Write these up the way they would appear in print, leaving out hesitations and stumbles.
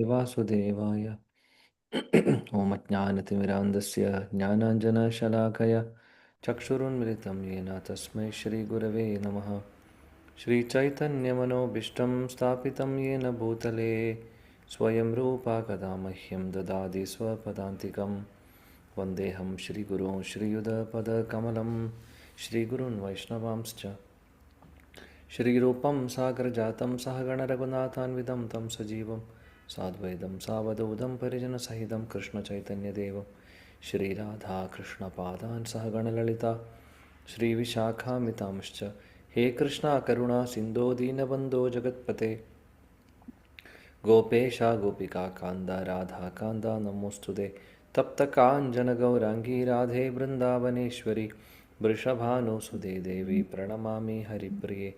वासुदेवाय ॐ अज्ञानतिमिरान्धस्य ज्ञानाञ्जनशलाकया चक्षुरुन्मिलितं येन तस्मै श्रीगुरवे नमः। श्रीचैतन्यमनोभीष्टं स्थापितं येन भूतले स्वयं रूपा कदा मह्यं ददाति स्वपदान्तिकं। वन्देऽहं श्रीगुरुं श्रीयुधपदकमलं श्रीगुरून् वैष्णवांश्च श्रीरूपं सागरजातं सहगणरघुनाथान्वितं तं सजीवं साद्वैतं सावधूतं परिजनसहितं कृष्णचैतन्यदेवं श्रीराधाकृष्णपादान् सहगणललिता श्रीविशाखामितांश्च। हे कृष्णा करुणा सिन्धो दीनबन्धो जगत्पते गोपेश गोपिकान्द राधाकान्द नमोऽस्तुते। तप्तकाञ्चनगौराङ्गी राधे वृन्दावनेश्वरी वृषभानुसुते देवी प्रणमामि हरिप्रिये।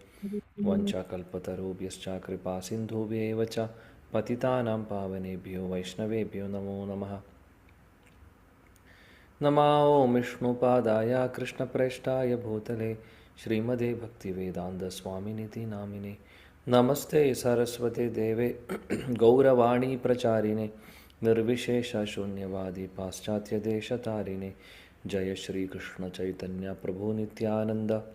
वञ्चाकल्पतरुभ्यश्च कृपा सिन्धुभ्येव च पतितानां पावनेभ्यो वैष्णवेभ्यो नमो नमः। नमो विष्णुपादाय कृष्णप्रेष्ठाय भूतले श्रीमते भक्तिवेदान्तस्वामिनिति नामिने। नमस्ते सरस्वते देवे गौरवाणी प्रचारिणे निर्विशेषशून्यवादी पाश्चात्यदेशतारिणे। जय श्रीकृष्ण चैतन्य प्रभु नित्यानन्द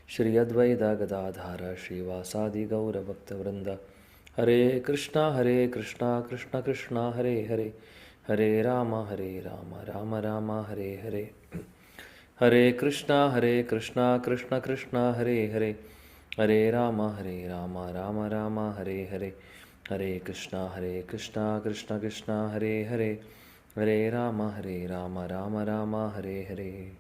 श्री अद्वैत गदाधर श्रीवासादि गौरभक्तवृंद। हरे कृष्णा कृष्ण कृष्ण हरे हरे हरे राम राम राम हरे हरे। हरे कृष्णा कृष्ण कृष्ण हरे हरे हरे राम राम राम हरे हरे। हरे कृष्णा कृष्ण कृष्ण हरे हरे हरे राम राम राम हरे हरे।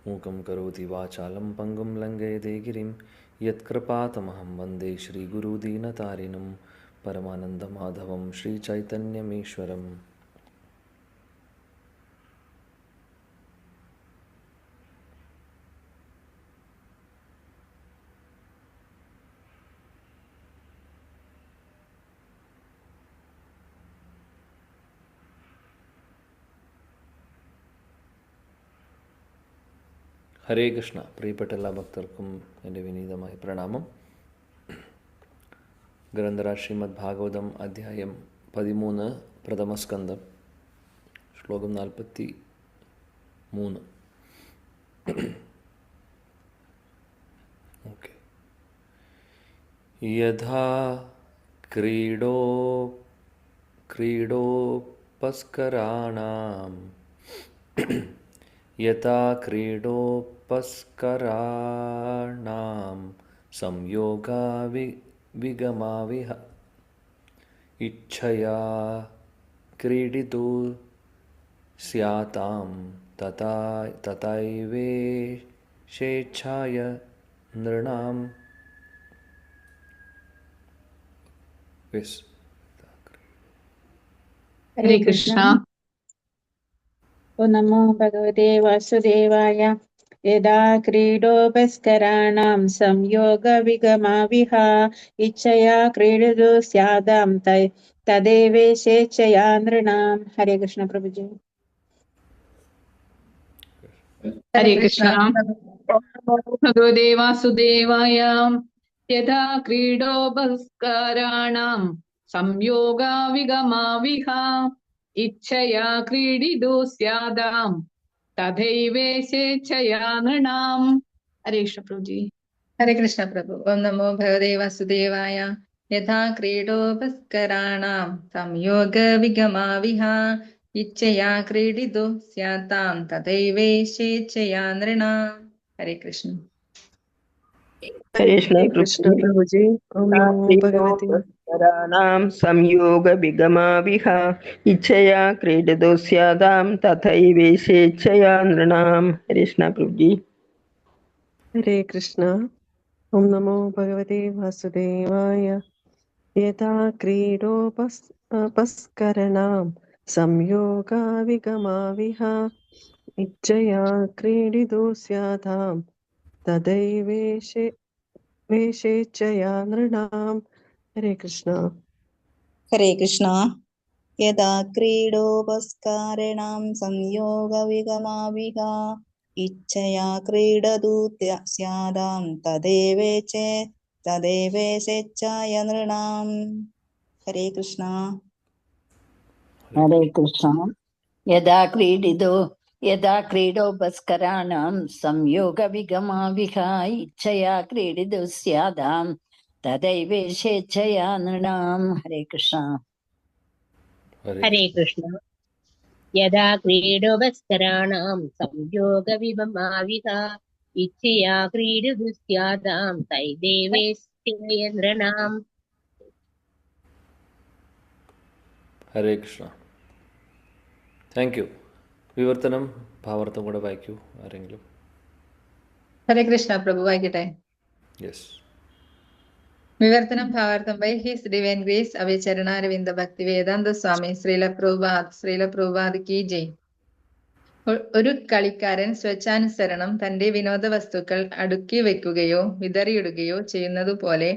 मूकं करोति वाचालं पङ्गुं लङ्घयते गिरिं यत्कृपातमहं वन्दे श्रीगुरुदीनतारिणं परमानन्दमाधवं श्रीचैतन्यमीश्वरम्। ഹരേ കൃഷ്ണ. പ്രിയപ്പെട്ട എല്ലാ ഭക്തർക്കും എൻ്റെ വിനീതമായ പ്രണാമം. ഗ്രന്ഥരാ ശ്രീമദ് ഭാഗവതം അധ്യായം 13 പ്രഥമസ്കന്ധം ശ്ലോകം 43. ഓക്കെ. യഥാ ക്രീഡോപസ്കരാണാം यथा क्रीडोपस्कराणां संयोगा विगमाविह इच्छया क्रीडितुं स्यातां तथैवेशेच्छाय नृणाम्। हरे कृष्ण। ओ नमो भगवते वासुदेवाय। यदा क्रीडोपस्कराणां संयोगविगमाविह इच्छया क्रीडितुं स्यादां तदेवेशेच्छया नृणाम्। हरे कृष्ण प्रभु जी। हरे कृष्ण। भगवते वासुदेवाय। यदा क्रीडोपस्कराणां संयोगाविगमाविह इच्छया क्रीडितुं स्यादां तथैवेशेच्छया नृणाम्। हरे कृष्ण प्रभु जी। हरे कृष्ण प्रभु। ओम नमो भगवते वासुदेवाय। यथा क्रीडोपस्कराणां संयोगविगमाविह इच्छया क्रीडितुं स्यातां तथैवेशेच्छया नृणाम्। हरे कृष्ण। हरे कृष्ण प्रभु जी। ओम नमो भगवते क्रीडोपस्कराणां संयोगविगमाविह इच्छया क्रीडितुं स्यादां तथैवेशेच्छया नृणाम्। हरे कृष्ण प्रभु जी। हरे कृष्ण। ओम नमो भगवते वासुदेवाय। यथा क्रीडोपस्कराणां संयोगाविगमाविह इच्छया क्रीडितुं स्यादां तथैवेशेच्छया नृणाम्। हरे कृष्ण। हरे कृष्ण। यदा क्रीडोपस्कराणां संयोगविगमाविह इच्छया क्रीडतुं स्यादां तदेवेशेच्छया തദേവേശേച്ഛായ നൃണാം. ഹരേ കൃഷ്ണ. ഹരേ കൃഷ്ണ. യഥാ ക്രീഡോപസ്കരാണാം സംയോഗ വിഗമാവിഹായ ഇച്ഛയാ ക്രീഡിതു സ്യാദാം തദൈവേശേച്ഛയാ നൃണാം. ഹരേ കൃഷ്ണ. ഹരേ കൃഷ്ണ. യഥാ ക്രീഡോപസ്കരാണാം സംയോഗവിഭമാവിഹ ഇച്ഛയാ ക്രീഡിതു സ്യാദാം തൈദേവേശേച്ഛയാ നൃണാം. ഹരേ കൃഷ്ണ. Thank you. വിവർത്തനം ഭാവാർത്ഥം കൂടെ വായിക്കൂ ആരെങ്കിലും. ഹരേ കൃഷ്ണ പ്രഭു, വായിക്കട്ടെ. യെസ്. വിവർത്തനം ഭാവാർത്ഥം by his divine grace Abhay Charanaravinda Bhaktivedanta സ്വാമി ശ്രീല പ്രഭുപാദ് കി ജയ്. ഒരു കളിക്കാരൻ സ്വേച്ഛാനുസരണം തന്റെ വിനോദ വസ്തുക്കൾ അടുക്കി വെക്കുകയോ വിതറിയിടുകയോ ചെയ്യുന്നതുപോലെ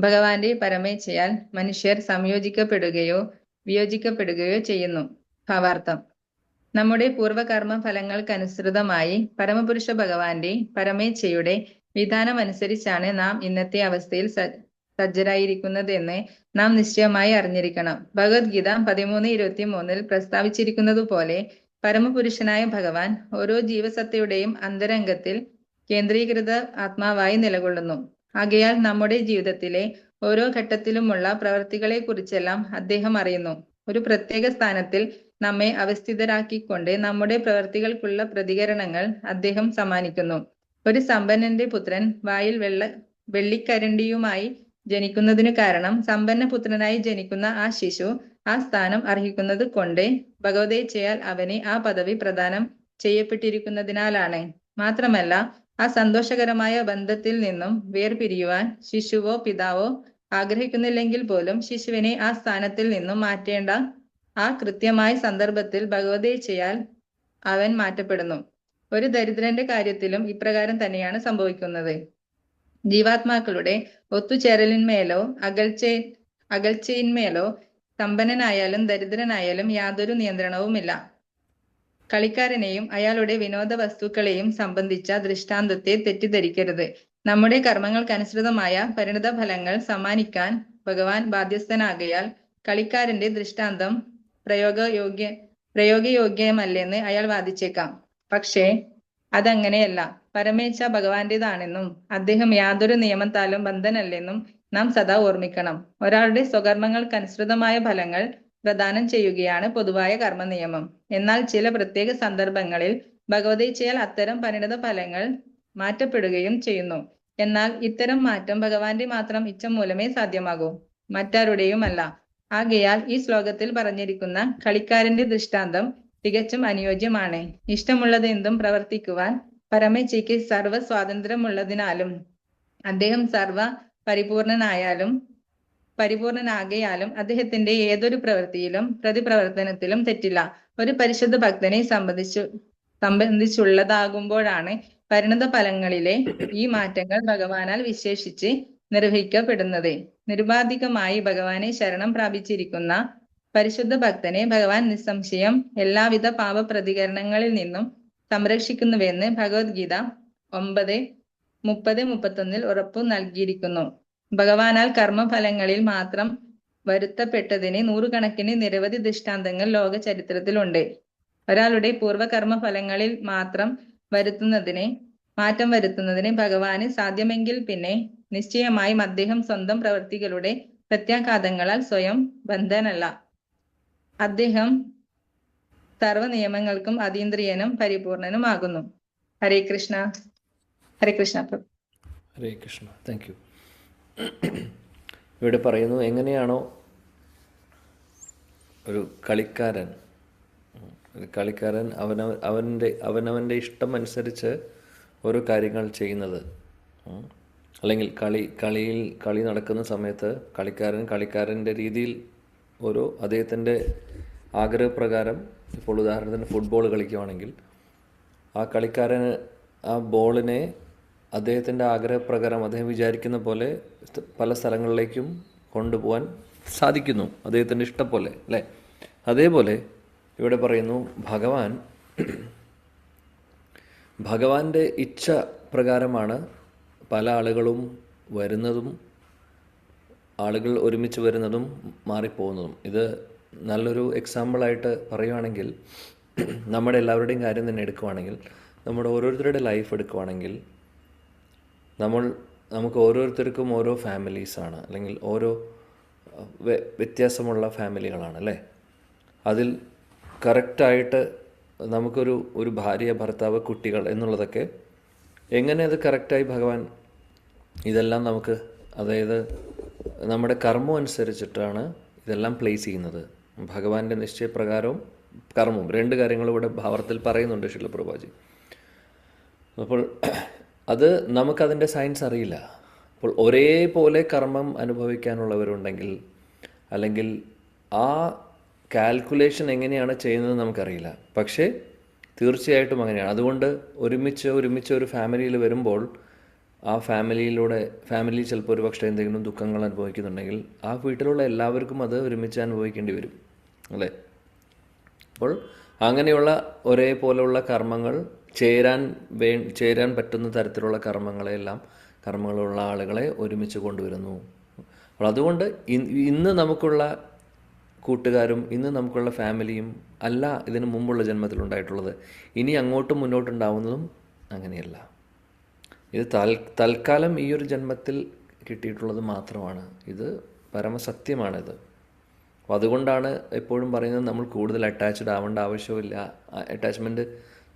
ഭഗവാന്റെ പരമേച്ഛയാൽ മനുഷ്യർ സംയോജിക്കപ്പെടുകയോ വിയോജിക്കപ്പെടുകയോ ചെയ്യുന്നു. ഭാവാർത്ഥം: നമ്മുടെ പൂർവകർമ്മ ഫലങ്ങൾക്കനുസൃതമായി പരമപുരുഷ ഭഗവാന്റെ പരമേച്ഛയുടെ വിധാനമനുസരിച്ചാണ് നാം ഇന്നത്തെ അവസ്ഥയിൽ സജ്ജരായിരിക്കുന്നതെന്ന് നാം നിശ്ചയമായി അറിഞ്ഞിരിക്കണം. ഭഗവത്ഗീത 13:23 പ്രസ്താവിച്ചിരിക്കുന്നതുപോലെ പരമപുരുഷനായ ഭഗവാൻ ഓരോ ജീവസത്തയുടെയും അന്തരംഗത്തിൽ കേന്ദ്രീകൃത ആത്മാവായി നിലകൊള്ളുന്നു. ആകയാൽ നമ്മുടെ ജീവിതത്തിലെ ഓരോ ഘട്ടത്തിലുമുള്ള പ്രവൃത്തികളെ കുറിച്ചെല്ലാം അദ്ദേഹം അറിയുന്നു. ഒരു പ്രത്യേക സ്ഥാനത്തിൽ നമ്മെ അവസ്ഥിതരാക്കിക്കൊണ്ട് നമ്മുടെ പ്രവൃത്തികൾക്കുള്ള പ്രതികരണങ്ങൾ അദ്ദേഹം സമ്മാനിക്കുന്നു. ഒരു സമ്പന്നന്റെ പുത്രൻ വായിൽ വെള്ളിക്കരണ്ടിയുമായി ജനിക്കുന്നതിനു കാരണം സമ്പന്ന പുത്രനായി ജനിക്കുന്ന ആ ശിശു ആ സ്ഥാനം അർഹിക്കുന്നത് കൊണ്ട് ഭഗവതേച്ഛയാൽ അവന് ആ പദവി പ്രദാനം ചെയ്യപ്പെട്ടിരിക്കുന്നതിനാലാണ്. മാത്രമല്ല, ആ സന്തോഷകരമായ ബന്ധത്തിൽ നിന്നും വേർപിരിയുവാൻ ശിശുവോ പിതാവോ ആഗ്രഹിക്കുന്നില്ലെങ്കിൽ പോലും ശിശുവിനെ ആ സ്ഥാനത്തിൽ നിന്നും മാറ്റേണ്ട ആ കൃത്യമായ സന്ദർഭത്തിൽ ഭഗവതേച്ഛയാൽ അവൻ മാറ്റപ്പെടുന്നു. ഒരു ദരിദ്രന്റെ കാര്യത്തിലും ഇപ്രകാരം തന്നെയാണ് സംഭവിക്കുന്നത്. ജീവാത്മാക്കളുടെ ഒത്തുചേരലിന്മേലോ അകൽച്ചയിന്മേലോ സമ്പന്നനായാലും ദരിദ്രനായാലും യാതൊരു നിയന്ത്രണവുമില്ല. കളിക്കാരനെയും അയാളുടെ വിനോദ വസ്തുക്കളെയും സംബന്ധിച്ച ദൃഷ്ടാന്തത്തെ തെറ്റിദ്ധരിക്കരുത്. നമ്മുടെ കർമ്മങ്ങൾക്കനുസൃതമായ പരിണിത ഫലങ്ങൾ സമ്മാനിക്കാൻ ഭഗവാൻ ബാധ്യസ്ഥനാകയാൽ കളിക്കാരന്റെ ദൃഷ്ടാന്തം പ്രയോഗയോഗ്യമല്ലെന്ന് അയാൾ വാദിച്ചേക്കാം. പക്ഷേ അതങ്ങനെയല്ല. പരമേച്ഛ ഭഗവാന്റേതാണെന്നും അദ്ദേഹം യാതൊരു നിയമത്താലും ബന്ധനല്ലെന്നും നാം സദാ ഓർമ്മിക്കണം. ഒരാളുടെ സ്വകർമ്മങ്ങൾക്കനുസൃതമായ ഫലങ്ങൾ പ്രദാനം ചെയ്യുകയാണ് പൊതുവായ കർമ്മ നിയമം. എന്നാൽ ചില പ്രത്യേക സന്ദർഭങ്ങളിൽ ഭഗവതേച്ഛയാൽ അത്തരം പരിണിത ഫലങ്ങൾ മാറ്റപ്പെടുകയും ചെയ്യുന്നു. എന്നാൽ ഇത്തരം മാറ്റം ഭഗവാന്റെ മാത്രം ഇച്ഛ മൂലമേ സാധ്യമാകൂ, മറ്റാരുടെയുമല്ല. ആകയാൽ ഈ ശ്ലോകത്തിൽ പറഞ്ഞിരിക്കുന്ന കളിക്കാരന്റെ ദൃഷ്ടാന്തം തികച്ചും അനുയോജ്യമാണ്. ഇഷ്ടമുള്ളതെന്തും പ്രവർത്തിക്കുവാൻ പരമേച്ഛയ്ക്ക് സർവ്വ സ്വാതന്ത്ര്യമുള്ളതിനാലും അദ്ദേഹം സർവ പരിപൂർണനാകയാലും അദ്ദേഹത്തിന്റെ ഏതൊരു പ്രവൃത്തിയിലും പ്രതിപ്രവർത്തനത്തിലും തെറ്റില്ല. ഒരു പരിശുദ്ധ ഭക്തനെ സംബന്ധിച്ചുള്ളതാകുമ്പോഴാണ് പരിണത ഫലങ്ങളിലെ ഈ മാറ്റങ്ങൾ ഭഗവാനാൽ വിശേഷിച്ച് നിർവഹിക്കപ്പെടുന്നത്. നിരുപാധികമായി ഭഗവാനെ ശരണം പ്രാപിച്ചിരിക്കുന്ന പരിശുദ്ധ ഭക്തനെ ഭഗവാൻ നിസ്സംശയം എല്ലാവിധ പാപപ്രതികരണങ്ങളിൽ നിന്നും സംരക്ഷിക്കുന്നുവെന്ന് ഭഗവത്ഗീത 9:30-31 ഉറപ്പു നൽകിയിരിക്കുന്നു. ഭഗവാനാൽ കർമ്മഫലങ്ങളിൽ മാത്രം വരുത്തപ്പെട്ടതിന് നൂറുകണക്കിന് നിരവധി ദൃഷ്ടാന്തങ്ങൾ ലോക ചരിത്രത്തിലുണ്ട്. ഒരാളുടെ പൂർവകർമ്മ ഫലങ്ങളിൽ മാറ്റം വരുത്തുന്നതിന് ഭഗവാന് സാധ്യമെങ്കിൽ പിന്നെ നിശ്ചയമായും അദ്ദേഹം സ്വന്തം പ്രവൃത്തികളുടെ പ്രത്യാഘാതങ്ങളാൽ സ്വയം ബന്ധനല്ല. അദ്ദേഹം സർവ നിയമങ്ങൾക്കും അതീന്ദ്രിയനും പരിപൂർണനുമാകുന്നു. ഹരേ കൃഷ്ണ. ഹരേ കൃഷ്ണ. ഹരേ കൃഷ്ണ. Thank you. ഇവിടെ പറയുന്നു, എങ്ങനെയാണോ ഒരു കളിക്കാരൻ അവനവൻ്റെ ഇഷ്ടം അനുസരിച്ച് ഓരോ കാര്യങ്ങൾ ചെയ്യുന്നത്, അല്ലെങ്കിൽ കളി നടക്കുന്ന സമയത്ത് കളിക്കാരൻ്റെ രീതിയിൽ അദ്ദേഹത്തിൻ്റെ ആഗ്രഹപ്രകാരം, ഇപ്പോൾ ഉദാഹരണത്തിന് ഫുട്ബോൾ കളിക്കുകയാണെങ്കിൽ ആ കളിക്കാരന് ആ ബോളിനെ അദ്ദേഹത്തിൻ്റെ ആഗ്രഹപ്രകാരം അദ്ദേഹം വിചാരിക്കുന്ന പോലെ പല സ്ഥലങ്ങളിലേക്കും കൊണ്ടുപോകാൻ സാധിക്കുന്നു, അദ്ദേഹത്തിൻ്റെ ഇഷ്ടം പോലെ, അല്ലേ? അതേപോലെ ഇവിടെ പറയുന്നു, ഭഗവാന്റെ ഇച്ഛ പ്രകാരമാണ് പല ആളുകളും വരുന്നതും ആളുകൾ ഒരുമിച്ച് വരുന്നതും മാറിപ്പോകുന്നതും. ഇത് നല്ലൊരു എക്സാമ്പിളായിട്ട് പറയുവാണെങ്കിൽ, നമ്മുടെ എല്ലാവരുടെയും കാര്യം തന്നെ എടുക്കുവാണെങ്കിൽ, നമ്മുടെ ഓരോരുത്തരുടെ ലൈഫ് എടുക്കുവാണെങ്കിൽ, നമുക്ക് ഓരോരുത്തർക്കും ഓരോ ഫാമിലീസാണ്, അല്ലെങ്കിൽ ഓരോ വ്യത്യാസമുള്ള ഫാമിലികളാണ് അല്ലേ. അതിൽ കറക്റ്റായിട്ട് നമുക്കൊരു ഭാര്യ, ഭർത്താവ്, കുട്ടികൾ എന്നുള്ളതൊക്കെ എങ്ങനെ അത് കറക്റ്റായി ഭഗവാൻ ഇതെല്ലാം നമുക്ക്, അതായത് നമ്മുടെ കർമ്മം അനുസരിച്ചിട്ടാണ് ഇതെല്ലാം പ്ലേസ് ചെയ്യുന്നത്. ഭഗവാന്റെ നിശ്ചയപ്രകാരവും കർമ്മവും, രണ്ട് കാര്യങ്ങളും ഇവിടെ ഭാവത്തിൽ പറയുന്നുണ്ട് ശില പ്രഭുപാദി. അപ്പോൾ അത് നമുക്കതിൻ്റെ സയൻസ് അറിയില്ല. അപ്പോൾ ഒരേപോലെ കർമ്മം അനുഭവിക്കാനുള്ളവരുണ്ടെങ്കിൽ, അല്ലെങ്കിൽ ആ കാൽക്കുലേഷൻ എങ്ങനെയാണ് ചെയ്യുന്നത് നമുക്കറിയില്ല. പക്ഷേ തീർച്ചയായിട്ടും അങ്ങനെയാണ്. അതുകൊണ്ട് ഒരുമിച്ച് ഒരു ഫാമിലിയിൽ വരുമ്പോൾ, ആ ഫാമിലി ചിലപ്പോൾ ഒരു പക്ഷേ എന്തെങ്കിലും ദുഃഖങ്ങൾ അനുഭവിക്കുന്നുണ്ടെങ്കിൽ ആ വീട്ടിലുള്ള എല്ലാവർക്കും അത് ഒരുമിച്ച് അനുഭവിക്കേണ്ടി വരും അല്ലേ. അപ്പോൾ അങ്ങനെയുള്ള ഒരേപോലെയുള്ള കർമ്മങ്ങൾ ചേരാൻ പറ്റുന്ന തരത്തിലുള്ള കർമ്മങ്ങളുള്ള ആളുകളെ ഒരുമിച്ച് കൊണ്ടുവരുന്നു. അപ്പോൾ അതുകൊണ്ട് ഇന്ന് നമുക്കുള്ള കൂട്ടുകാരും ഇന്ന് നമുക്കുള്ള ഫാമിലിയും അല്ല ഇതിനു മുമ്പുള്ള ജന്മത്തിലുണ്ടായിട്ടുള്ളത്. ഇനി അങ്ങോട്ടും മുന്നോട്ടുണ്ടാവുന്നതും അങ്ങനെയല്ല. ഇത് തൽക്കാലം ഈ ഒരു ജന്മത്തിൽ കിട്ടിയിട്ടുള്ളത് മാത്രമാണ്. ഇത് പരമസത്യമാണിത്. അപ്പോൾ അതുകൊണ്ടാണ് എപ്പോഴും പറയുന്നത് നമ്മൾ കൂടുതൽ അറ്റാച്ച്ഡ് ആവേണ്ട ആവശ്യമില്ല, അറ്റാച്ച്മെൻറ്റ്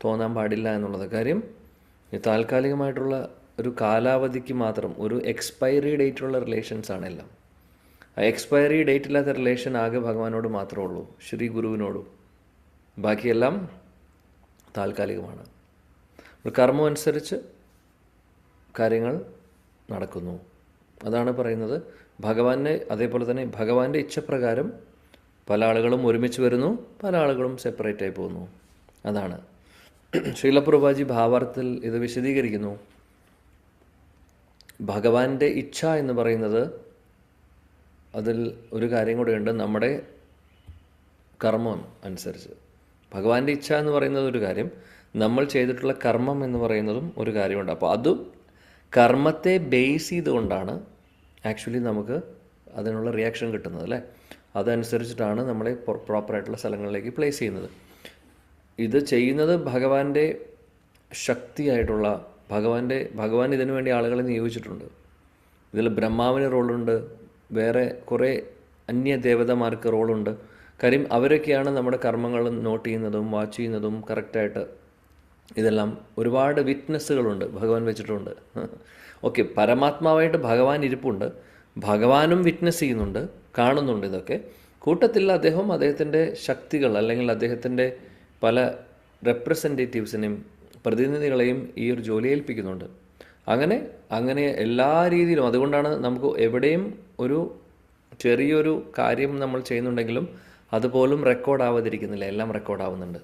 തോന്നാൻ പാടില്ല എന്നുള്ളത്. കാര്യം ഈ താൽക്കാലികമായിട്ടുള്ള ഒരു കാലാവധിക്ക് മാത്രം, ഒരു എക്സ്പയറി ഡേറ്റുള്ള റിലേഷൻസാണ് എല്ലാം. ആ എക്സ്പയറി ഡേറ്റ് ഇല്ലാത്ത റിലേഷൻ ആകെ ഭഗവാനോട് മാത്രമേ ഉള്ളൂ, ശ്രീ ഗുരുവിനോടും. ബാക്കിയെല്ലാം താൽക്കാലികമാണ്. കർമ്മം അനുസരിച്ച് കാര്യങ്ങൾ നടക്കുന്നു. അതാണ് പറയുന്നത്. അതേപോലെ തന്നെ ഭഗവാന്റെ ഇച്ഛപ്രകാരം പല ആളുകളും ഒരുമിച്ച് വരുന്നു, പല ആളുകളും സെപ്പറേറ്റ് ആയി പോകുന്നു. അതാണ് ശ്രീല പ്രഭുപാദി ഭാവാർത്ഥത്തിൽ ഇത് വിശദീകരിക്കുന്നു. ഭഗവാന്റെ ഇച്ഛ എന്ന് പറയുന്നത്, അതിൽ ഒരു കാര്യം കൂടെയുണ്ട്. നമ്മുടെ കർമ്മം അനുസരിച്ച് ഭഗവാന്റെ ഇച്ഛ എന്ന് പറയുന്നത് ഒരു കാര്യം, നമ്മൾ ചെയ്തിട്ടുള്ള കർമ്മം എന്ന് പറയുന്നതും ഒരു കാര്യമുണ്ട്. അപ്പോൾ അതും കർമ്മത്തെ ബേസ് ചെയ്തുകൊണ്ടാണ് ആക്ച്വലി നമുക്ക് അതിനുള്ള റിയാക്ഷൻ കിട്ടുന്നത് അല്ലേ. അതനുസരിച്ചിട്ടാണ് നമ്മളെ പ്രോപ്പറായിട്ടുള്ള സ്ഥലങ്ങളിലേക്ക് പ്ലേസ് ചെയ്യുന്നത്. ഇത് ചെയ്യുന്നത് ഭഗവാന്റെ ശക്തിയായിട്ടുള്ള ഭഗവാൻ ഇതിനു വേണ്ടി ആളുകളെ നിയോഗിച്ചിട്ടുണ്ട്. ഇതിൽ ബ്രഹ്മാവിന് റോളുണ്ട്, വേറെ കുറേ അന്യദേവതമാർക്ക് റോളുണ്ട്. കാര്യം അവരൊക്കെയാണ് നമ്മുടെ കർമ്മങ്ങൾ നോട്ട് ചെയ്യുന്നതും വാച്ച് ചെയ്യുന്നതും കറക്റ്റായിട്ട്. ഇതെല്ലാം ഒരുപാട് വിറ്റ്നസ്സുകളുണ്ട് ഭഗവാൻ വെച്ചിട്ടുണ്ട്. ഓക്കെ, പരമാത്മാവായിട്ട് ഭഗവാൻ ഇരിപ്പുണ്ട്, ഭഗവാനും വിറ്റ്നസ് ചെയ്യുന്നുണ്ട്, കാണുന്നുണ്ട്. ഇതൊക്കെ കൂട്ടത്തിൽ അദ്ദേഹത്തിൻ്റെ ശക്തികൾ, അല്ലെങ്കിൽ അദ്ദേഹത്തിൻ്റെ പല റെപ്രസെൻറ്റേറ്റീവ്സിനെയും പ്രതിനിധികളെയും ഈ ഒരു ജോലി ഏൽപ്പിക്കുന്നുണ്ട്. അങ്ങനെ എല്ലാ രീതിയിലും. അതുകൊണ്ടാണ് നമുക്ക് എവിടെയും ഒരു ചെറിയൊരു കാര്യം നമ്മൾ ചെയ്യുന്നുണ്ടെങ്കിലും അതുപോലും റെക്കോർഡ് ആവാതിരിക്കുന്നില്ല. എല്ലാം റെക്കോർഡ് ആവുന്നുണ്ട്,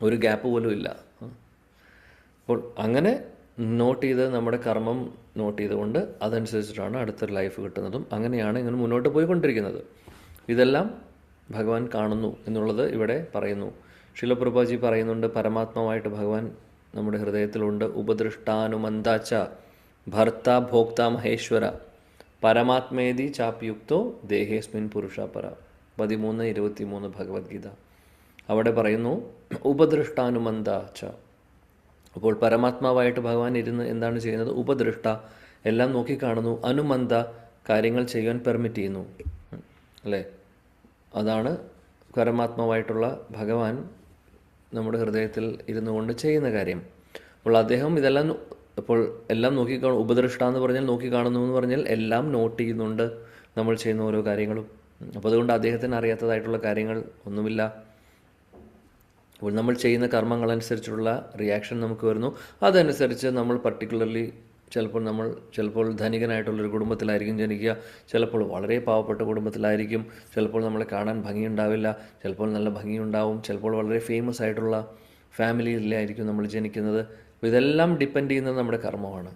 ഒരു ഗ്യാപ്പ് പോലും ഇല്ല. അപ്പോൾ അങ്ങനെ നോട്ട് ചെയ്ത് നമ്മുടെ കർമ്മം നോട്ട് ചെയ്തുകൊണ്ട് അതനുസരിച്ചിട്ടാണ് അടുത്തൊരു ലൈഫ് കിട്ടുന്നതും. അങ്ങനെയാണ് ഇങ്ങനെ മുന്നോട്ട് പോയിക്കൊണ്ടിരിക്കുന്നത്. ഇതെല്ലാം ഭഗവാൻ കാണുന്നു എന്നുള്ളത് ഇവിടെ പറയുന്നു. ശില പ്രഭുപാദി പറയുന്നുണ്ട്, പരമാത്മാവായിട്ട് ഭഗവാൻ നമ്മുടെ ഹൃദയത്തിലുണ്ട്. ഉപദൃഷ്ടാനുമന്താച്ച ഭർത്ത ഭോക്ത മഹേശ്വര പരമാത്മേതി ചാപ്യുക്തോ ദേഹേസ്മിൻ പുരുഷ പര. 13:23 ഭഗവത്ഗീത. അവിടെ പറയുന്നു ഉപദൃഷ്ടാനുമന്താച്ച. അപ്പോൾ പരമാത്മാവായിട്ട് ഭഗവാൻ ഇരുന്ന് എന്താണ് ചെയ്യുന്നത്? ഉപദൃഷ്ട, എല്ലാം നോക്കിക്കാണുന്നു. അനുമന്ത, കാര്യങ്ങൾ ചെയ്യാൻ പെർമിറ്റ് ചെയ്യുന്നു അല്ലേ. അതാണ് പരമാത്മാവായിട്ടുള്ള ഭഗവാൻ നമ്മുടെ ഹൃദയത്തിൽ ഇരുന്നു കൊണ്ട് ചെയ്യുന്ന കാര്യം. അപ്പോൾ അദ്ദേഹം എല്ലാം നോക്കിക്കാണും. ഉപദൃഷ്ട എന്ന് പറഞ്ഞാൽ നോക്കിക്കാണുന്നു എന്ന് പറഞ്ഞാൽ എല്ലാം നോട്ട് ചെയ്യുന്നുണ്ട് നമ്മൾ ചെയ്യുന്ന ഓരോ കാര്യങ്ങളും. അപ്പോൾ അതുകൊണ്ട് അദ്ദേഹത്തിന് അറിയാത്തതായിട്ടുള്ള കാര്യങ്ങൾ ഒന്നുമില്ല. അപ്പോൾ നമ്മൾ ചെയ്യുന്ന കർമ്മങ്ങളനുസരിച്ചുള്ള റിയാക്ഷൻ നമുക്ക് വരുന്നു. അതനുസരിച്ച് നമ്മൾ പർട്ടിക്കുലർലി ചിലപ്പോൾ ധനികനായിട്ടുള്ളൊരു കുടുംബത്തിലായിരിക്കും ജനിക്കുക, ചിലപ്പോൾ വളരെ പാവപ്പെട്ട കുടുംബത്തിലായിരിക്കും, ചിലപ്പോൾ നമ്മളെ കാണാൻ ഭംഗിയുണ്ടാവില്ല, ചിലപ്പോൾ നല്ല ഭംഗിയുണ്ടാവും, ചിലപ്പോൾ വളരെ ഫേമസ് ആയിട്ടുള്ള ഫാമിലിയിലായിരിക്കും നമ്മൾ ജനിക്കുന്നത്. അപ്പോൾ ഇതെല്ലാം ഡിപ്പെൻഡ് ചെയ്യുന്നത് നമ്മുടെ കർമ്മമാണ്.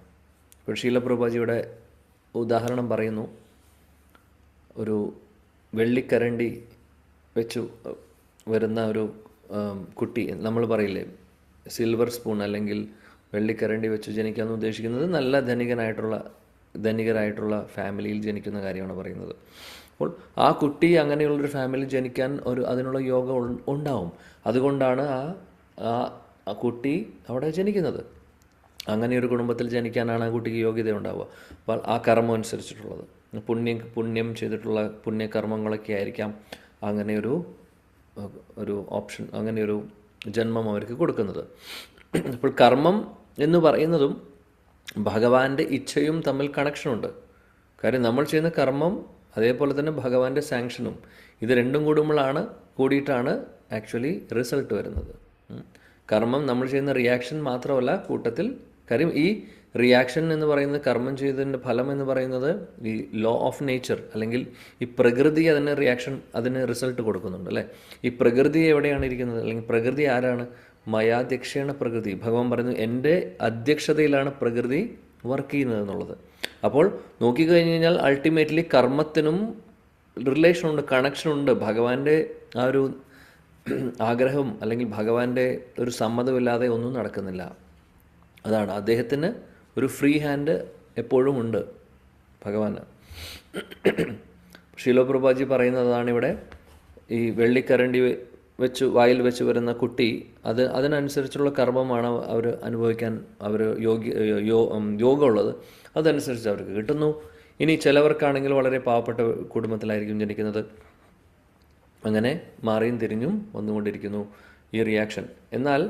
ഇപ്പോൾ ശീല പ്രഭുപാദിയുടെ ഉദാഹരണം പറയുന്നു. ഒരു വെള്ളിക്കരണ്ടി വെച്ചു വരുന്ന ഒരു കുട്ടി, നമ്മൾ പറയില്ലേ സിൽവർ സ്പൂൺ അല്ലെങ്കിൽ വെള്ളിക്കരണ്ടി വെച്ച് ജനിക്കാമെന്ന് ഉദ്ദേശിക്കുന്നത് നല്ല ധനികനായിട്ടുള്ള ധനികരായിട്ടുള്ള ഫാമിലിയിൽ ജനിക്കുന്ന കാര്യമാണ് പറയുന്നത്. അപ്പോൾ ആ കുട്ടി അങ്ങനെയുള്ളൊരു ഫാമിലിയിൽ ജനിക്കാൻ അതിനുള്ള യോഗം ഉണ്ടാവും. അതുകൊണ്ടാണ് ആ കുട്ടി അവിടെ ജനിക്കുന്നത്. അങ്ങനെയൊരു കുടുംബത്തിൽ ജനിക്കാനാണ് ആ കുട്ടിക്ക് യോഗ്യത ഉണ്ടാവുക. അപ്പോൾ ആ കർമ്മം അനുസരിച്ചിട്ടുള്ളത് പുണ്യം ചെയ്തിട്ടുള്ള പുണ്യകർമ്മങ്ങളൊക്കെ ആയിരിക്കാം അങ്ങനെയൊരു ഓപ്ഷൻ, അങ്ങനെയൊരു ജന്മം അവർക്ക് കൊടുക്കുന്നത്. അപ്പോൾ കർമ്മം എന്ന് പറയുന്നതും ഭഗവാന്റെ ഇച്ഛയും തമ്മിൽ കണക്ഷനുണ്ട്. കാര്യം നമ്മൾ ചെയ്യുന്ന കർമ്മം അതേപോലെ തന്നെ ഭഗവാന്റെ സാങ്ഷനും ഇത് രണ്ടും കൂടിയിട്ടാണ് ആക്ച്വലി റിസൾട്ട് വരുന്നത്. കർമ്മം നമ്മൾ ചെയ്യുന്ന റിയാക്ഷൻ മാത്രമല്ല കൂട്ടത്തിൽ. കാര്യം ഈ റിയാക്ഷൻ എന്ന് പറയുന്നത്, കർമ്മം ചെയ്തതിൻ്റെ ഫലം എന്ന് പറയുന്നത് ഈ ലോ ഓഫ് നേച്ചർ അല്ലെങ്കിൽ ഈ പ്രകൃതി അതിന് റിസൾട്ട് കൊടുക്കുന്നുണ്ട് അല്ലേ. ഈ പ്രകൃതി എവിടെയാണ് ഇരിക്കുന്നത്, അല്ലെങ്കിൽ പ്രകൃതി ആരാണ്? മയാധ്യക്ഷേണ പ്രകൃതി. ഭഗവാൻ പറയുന്നു എൻ്റെ അധ്യക്ഷതയിലാണ് പ്രകൃതി വർക്ക് ചെയ്യുന്നത് എന്നുള്ളത്. അപ്പോൾ നോക്കിക്കഴിഞ്ഞ് കഴിഞ്ഞാൽ അൾട്ടിമേറ്റ്ലി കർമ്മത്തിനും റിലേഷനുണ്ട്, കണക്ഷനുണ്ട്. ഭഗവാന്റെ ആ ഒരു ആഗ്രഹം അല്ലെങ്കിൽ ഭഗവാന്റെ ഒരു സമ്മതമില്ലാതെ ഒന്നും നടക്കുന്നില്ല. അതാണ് അദ്ദേഹത്തിന് ഒരു ഫ്രീ ഹാൻഡ് എപ്പോഴും ഉണ്ട് ഭഗവാന്. ശീല പ്രഭുപാദി പറയുന്നതാണ് ഇവിടെ, ഈ വെള്ളിക്കരണ്ടി വായിൽ വെച്ച് വരുന്ന കുട്ടി അതിനനുസരിച്ചുള്ള കർമ്മമാണ് അവർ അനുഭവിക്കാൻ യോഗമുള്ളത്. അതനുസരിച്ച് അവർക്ക് കിട്ടുന്നു. ഇനി ചിലവർക്കാണെങ്കിൽ വളരെ പാവപ്പെട്ട കുടുംബത്തിലായിരിക്കും ജനിക്കുന്നത്. അങ്ങനെ മാറിയും തിരിഞ്ഞും വന്നുകൊണ്ടിരിക്കുന്നു ഈ റിയാക്ഷൻ. എന്നാൽ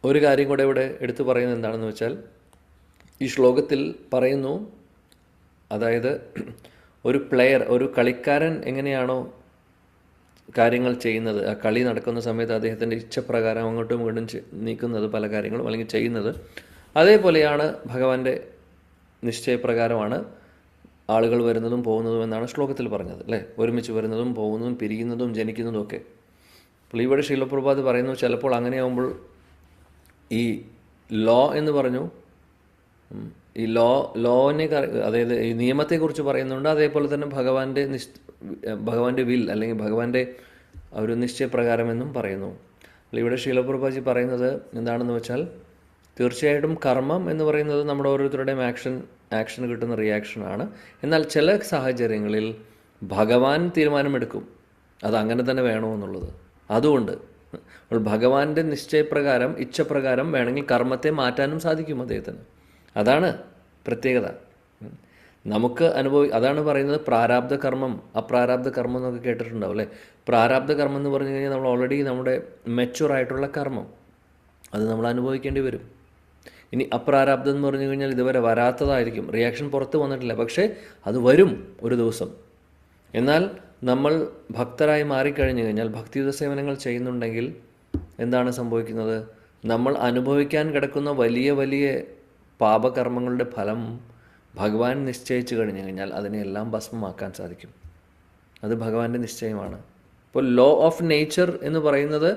ഒരു കാര്യം കൂടെ ഇവിടെ എടുത്തു പറയുന്നത് എന്താണെന്ന് വെച്ചാൽ, ഈ ശ്ലോകത്തിൽ പറയുന്നു, അതായത് ഒരു കളിക്കാരൻ എങ്ങനെയാണോ കാര്യങ്ങൾ ചെയ്യുന്നത്, ആ കളി നടക്കുന്ന സമയത്ത് അദ്ദേഹത്തിൻ്റെ ഇച്ഛപ്രകാരം അങ്ങോട്ടും ഇങ്ങോട്ടും നീക്കുന്നത് പല കാര്യങ്ങളും അല്ലെങ്കിൽ ചെയ്യുന്നത്, അതേപോലെയാണ് ഭഗവാന്റെ നിശ്ചയപ്രകാരമാണ് ആളുകൾ വരുന്നതും പോകുന്നതും എന്നാണ് ശ്ലോകത്തിൽ പറഞ്ഞത് അല്ലേ. ഒരുമിച്ച് വരുന്നതും പോകുന്നതും പിരിയുന്നതും ജനിക്കുന്നതും ഒക്കെ. അപ്പോൾ ഇവിടെ ശീലപ്രഭാത് പറയുന്നു, ചിലപ്പോൾ അങ്ങനെയാകുമ്പോൾ ഈ ലോ എന്ന് പറഞ്ഞു, ഈ ലോനെ അതായത് ഈ നിയമത്തെക്കുറിച്ച് പറയുന്നുണ്ട്. അതേപോലെ തന്നെ ഭഗവാന്റെ വിൽ അല്ലെങ്കിൽ ഭഗവാന്റെ ഒരു നിശ്ചയപ്രകാരം എന്നും പറയുന്നു. ഇവിടെ ശീലപ്രഭാജി പറയുന്നത് എന്താണെന്ന് വെച്ചാൽ, തീർച്ചയായിട്ടും കർമ്മം എന്ന് പറയുന്നത് നമ്മുടെ ഓരോരുത്തരുടെയും ആക്ഷന് കിട്ടുന്ന റിയാക്ഷനാണ്. എന്നാൽ ചില സാഹചര്യങ്ങളിൽ ഭഗവാൻ തീരുമാനമെടുക്കും അതങ്ങനെ തന്നെ വേണമെന്നുള്ളത്. അതുകൊണ്ട് ഭഗവാന്റെ നിശ്ചയപ്രകാരം ഇച്ഛപ്രകാരം വേണമെങ്കിൽ കർമ്മത്തെ മാറ്റാനും സാധിക്കും അദ്ദേഹത്തിന്. അതാണ് പ്രത്യേകത. നമുക്ക് അതാണ് പറയുന്നത് പ്രാരാബ്ധ കർമ്മം അപ്രാരാബ്ധ കർമ്മം എന്നൊക്കെ കേട്ടിട്ടുണ്ടാവും അല്ലേ. പ്രാരാബ്ധ കർമ്മം എന്ന് പറഞ്ഞു കഴിഞ്ഞാൽ നമ്മൾ ഓൾറെഡി നമ്മുടെ മെച്യൂറായിട്ടുള്ള കർമ്മം അത് നമ്മൾ അനുഭവിക്കേണ്ടി വരും. ഇനി അപ്രാരാബ്ധം എന്ന് പറഞ്ഞു കഴിഞ്ഞാൽ ഇതുവരെ വരാത്തതായിരിക്കും, റിയാക്ഷൻ പുറത്ത് വന്നിട്ടില്ല, പക്ഷേ അത് വരും ഒരു ദിവസം. എന്നാൽ നമ്മൾ ഭക്തരായി മാറിക്കഴിഞ്ഞു കഴിഞ്ഞാൽ, ഭക്തിയുത സേവനങ്ങൾ ചെയ്യുന്നുണ്ടെങ്കിൽ എന്താണ് സംഭവിക്കുന്നത്? നമ്മൾ അനുഭവിക്കാൻ കിടക്കുന്ന വലിയ വലിയ പാപകർമ്മങ്ങളുടെ ഫലം ഭഗവാൻ നിശ്ചയിച്ചു കഴിഞ്ഞു കഴിഞ്ഞാൽ അതിനെല്ലാം ഭസ്മമാക്കാൻ സാധിക്കും. അത് ഭഗവാന്റെ നിശ്ചയമാണ്. ഇപ്പോൾ ലോ ഓഫ് നേച്ചർ എന്ന് പറയുന്നത്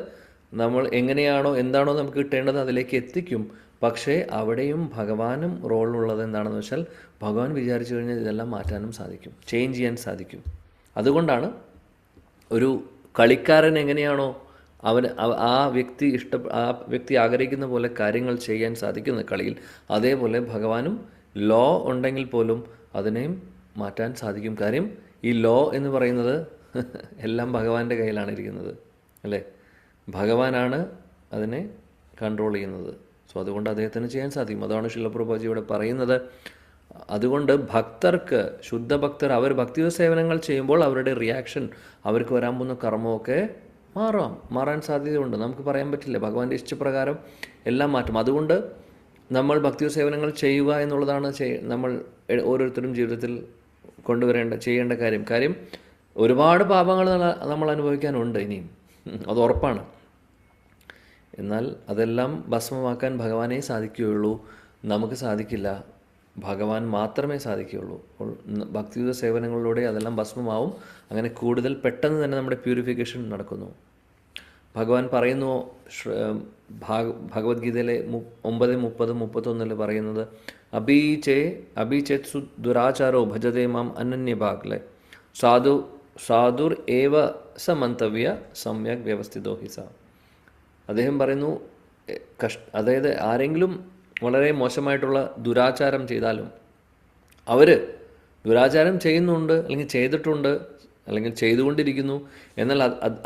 നമ്മൾ എങ്ങനെയാണോ എന്താണോ നമുക്ക് കിട്ടേണ്ടത് അതിലേക്ക് എത്തിക്കും. പക്ഷേ അവിടെയും ഭഗവാനും റോളുള്ളത് എന്താണെന്ന് വെച്ചാൽ, ഭഗവാൻ വിചാരിച്ചു കഴിഞ്ഞാൽ ഇതെല്ലാം മാറ്റാനും സാധിക്കും, ചേഞ്ച് ചെയ്യാൻ സാധിക്കും. അതുകൊണ്ടാണ് ഒരു കളിക്കാരൻ എങ്ങനെയാണോ ആ വ്യക്തി ആഗ്രഹിക്കുന്ന പോലെ കാര്യങ്ങൾ ചെയ്യാൻ സാധിക്കുന്ന കളിയിൽ, അതേപോലെ ഭഗവാനും ലോ ഉണ്ടെങ്കിൽ പോലും അതിനെയും മാറ്റാൻ സാധിക്കും. കാര്യം ഈ ലോ എന്ന് പറയുന്നത് എല്ലാം ഭഗവാന്റെ കയ്യിലാണ് ഇരിക്കുന്നത് അല്ലേ. ഭഗവാനാണ് അതിനെ കൺട്രോൾ ചെയ്യുന്നത്. സോ അതുകൊണ്ട് അദ്ദേഹത്തിന് ചെയ്യാൻ സാധിക്കും. അതാണ് ശിലപ്രഭുജി ഇവിടെ പറയുന്നത്. അതുകൊണ്ട് ഭക്തർക്ക്, ശുദ്ധഭക്തർ, അവർ ഭക്തിയുത സേവനങ്ങൾ ചെയ്യുമ്പോൾ അവരുടെ റിയാക്ഷൻ, അവർക്ക് വരാൻ പോകുന്ന കർമ്മമൊക്കെ മാറാൻ സാധ്യതയുണ്ട്. നമുക്ക് പറയാൻ പറ്റില്ല. ഭഗവാന്റെ ഇഷ്ടപ്രകാരം എല്ലാം മാറ്റും. അതുകൊണ്ട് നമ്മൾ ഭക്തിയുത സേവനങ്ങൾ ചെയ്യുക എന്നുള്ളതാണ് നമ്മൾ ഓരോരുത്തരും ജീവിതത്തിൽ ചെയ്യേണ്ട കാര്യം. ഒരുപാട് പാപങ്ങൾ നമ്മൾ അനുഭവിക്കാനുണ്ട് ഇനിയും, അത് ഉറപ്പാണ്. എന്നാൽ അതെല്ലാം ഭസ്മമാക്കാൻ ഭഗവാനേ സാധിക്കുകയുള്ളൂ, നമുക്ക് സാധിക്കില്ല. ഭഗവാൻ മാത്രമേ സാധിക്കുകയുള്ളൂ. അപ്പോൾ ഭക്തിയുത സേവനങ്ങളിലൂടെ അതെല്ലാം ഭസ്മമാവും. അങ്ങനെ കൂടുതൽ പെട്ടെന്ന് തന്നെ നമ്മുടെ പ്യൂരിഫിക്കേഷൻ നടക്കുന്നു. ഭഗവാൻ പറയുന്നു, ഭഗവത്ഗീതയിലെ 9:30-31 പറയുന്നത്, അഭിചേത്സു ദുരാചാരോ ഭജതേ മാം അനന്യഭാഗ് അല്ലേ. സാധുർ ഏവ സമന്തവ്യ സമ്യക് വ്യവസ്ഥിതോ ഹിസ. അദ്ദേഹം പറയുന്നു, അതായത് ആരെങ്കിലും വളരെ മോശമായിട്ടുള്ള ദുരാചാരം ചെയ്താലും അവർ ദുരാചാരം ചെയ്യുന്നുണ്ട്, അല്ലെങ്കിൽ ചെയ്തിട്ടുണ്ട്, അല്ലെങ്കിൽ ചെയ്തുകൊണ്ടിരിക്കുന്നു. എന്നാൽ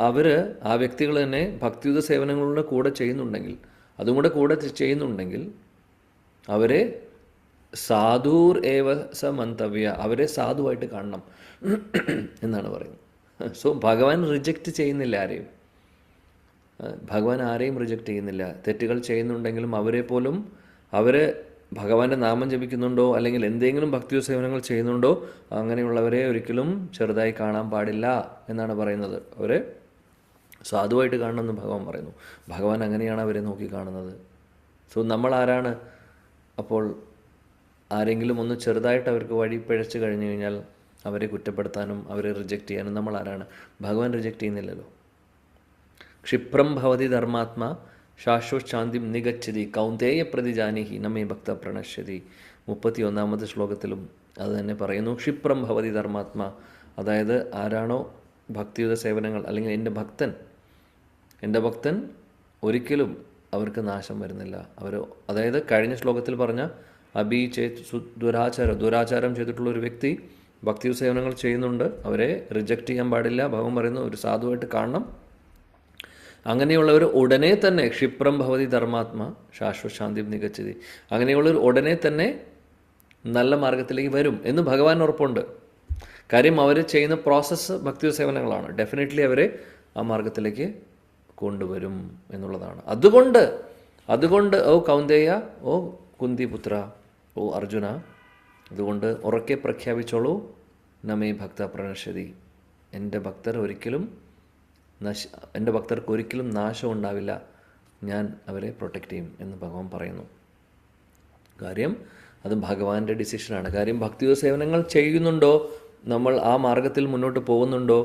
അവർ, ആ വ്യക്തികൾ തന്നെ ഭക്തിയുത സേവനങ്ങളുടെ കൂടെ ചെയ്യുന്നുണ്ടെങ്കിൽ, അതും കൂടെ ചെയ്യുന്നുണ്ടെങ്കിൽ അവരെ സാധൂർ ഏവ സ മന്തവ്യ, അവരെ സാധുവായിട്ട് കാണണം എന്നാണ് പറയുന്നത്. സോ ഭഗവാൻ റിജക്റ്റ് ചെയ്യുന്നില്ല ആരെയും. ഭഗവാൻ ആരെയും റിജക്റ്റ് ചെയ്യുന്നില്ല. തെറ്റുകൾ ചെയ്യുന്നുണ്ടെങ്കിലും അവരെ പോലും, അവർ ഭഗവാന്റെ നാമം ജപിക്കുന്നുണ്ടോ അല്ലെങ്കിൽ എന്തെങ്കിലും ഭക്തിയുത സേവനങ്ങൾ ചെയ്യുന്നുണ്ടോ, അങ്ങനെയുള്ളവരെ ഒരിക്കലും ചെറുതായി കാണാൻ പാടില്ല എന്നാണ് പറയുന്നത്. അവരെ സാധുവായിട്ട് കാണണമെന്ന് ഭഗവാൻ പറയുന്നു. ഭഗവാൻ അങ്ങനെയാണ് അവരെ നോക്കി കാണുന്നത്. സോ നമ്മൾ ആരാണ് അപ്പോൾ ആരെങ്കിലും ഒന്ന് ചെറുതായിട്ട് അവർക്ക് വഴി പിഴച്ചു കഴിഞ്ഞു കഴിഞ്ഞാൽ അവരെ കുറ്റപ്പെടുത്താനും അവരെ റിജക്റ്റ് ചെയ്യാനും നമ്മൾ ആരാണ്? ഭഗവാൻ റിജക്റ്റ് ചെയ്യുന്നില്ലല്ലോ. ക്ഷിപ്രം ഭവതി ധർമാത്മാ ശാശ്വത് ശാന്തിം നിഗച്ഛതി കൗന്ദേയ പ്രതിജാനിഹി നമേ ഭക്ത പ്രണശ്യതി. 31-ാമത്തെ ശ്ലോകത്തിലും അത് തന്നെ പറയുന്നു. ക്ഷിപ്രം ഭവതി ധർമാത്മാ, അതായത് ആരാണോ ഭക്തിയുത സേവനങ്ങൾ, അല്ലെങ്കിൽ എൻ്റെ ഭക്തൻ ഒരിക്കലും അവർക്ക് നാശം വരുന്നില്ല. അതായത് കഴിഞ്ഞ ശ്ലോകത്തിൽ പറഞ്ഞ ദുരാചാരം ചെയ്തിട്ടുള്ള ഒരു വ്യക്തി ഭക്തിയുത സേവനങ്ങൾ ചെയ്യുന്നുണ്ട്, അവരെ റിജക്റ്റ് ചെയ്യാൻ പാടില്ല. ഭഗവാൻ പറയുന്നു ഒരു സാധുവായിട്ട് കാണണം. അങ്ങനെയുള്ളവർ ഉടനെ തന്നെ ക്ഷിപ്രം ഭവതി ധർമാത്മ ശാശ്വത ശാന്തി നിഗച്ഛതി, അങ്ങനെയുള്ളവർ ഉടനെ തന്നെ നല്ല മാർഗത്തിലേക്ക് വരും എന്ന് ഭഗവാൻ ഉറപ്പുണ്ട്. കാര്യം അവർ ചെയ്യുന്ന പ്രോസസ്സ് ഭക്തിയുത സേവനങ്ങളാണ്. ഡെഫിനറ്റ്ലി അവരെ ആ മാർഗത്തിലേക്ക് കൊണ്ടുവരും എന്നുള്ളതാണ്. അതുകൊണ്ട് ഓ കൗന്ദേയ, ഓ കുന്തിപുത്ര, ഓ അർജുന, അതുകൊണ്ട് ഉറക്കെ പ്രഖ്യാപിച്ചോളൂ, നമേ ഭക്ത പ്രണശ്യതി, എൻ്റെ ഭക്തർക്ക് ഒരിക്കലും നാശം ഉണ്ടാവില്ല, ഞാൻ അവരെ പ്രൊട്ടക്റ്റ് ചെയ്യും എന്ന് ഭഗവാൻ പറയുന്നു. കാര്യം അത് ഭഗവാന്റെ ഡിസിഷനാണ്. കാര്യം ഭക്തിയുത സേവനങ്ങൾ ചെയ്യുന്നുണ്ടോ, നമ്മൾ ആ മാർഗത്തിൽ മുന്നോട്ട് പോകുന്നുണ്ടോ,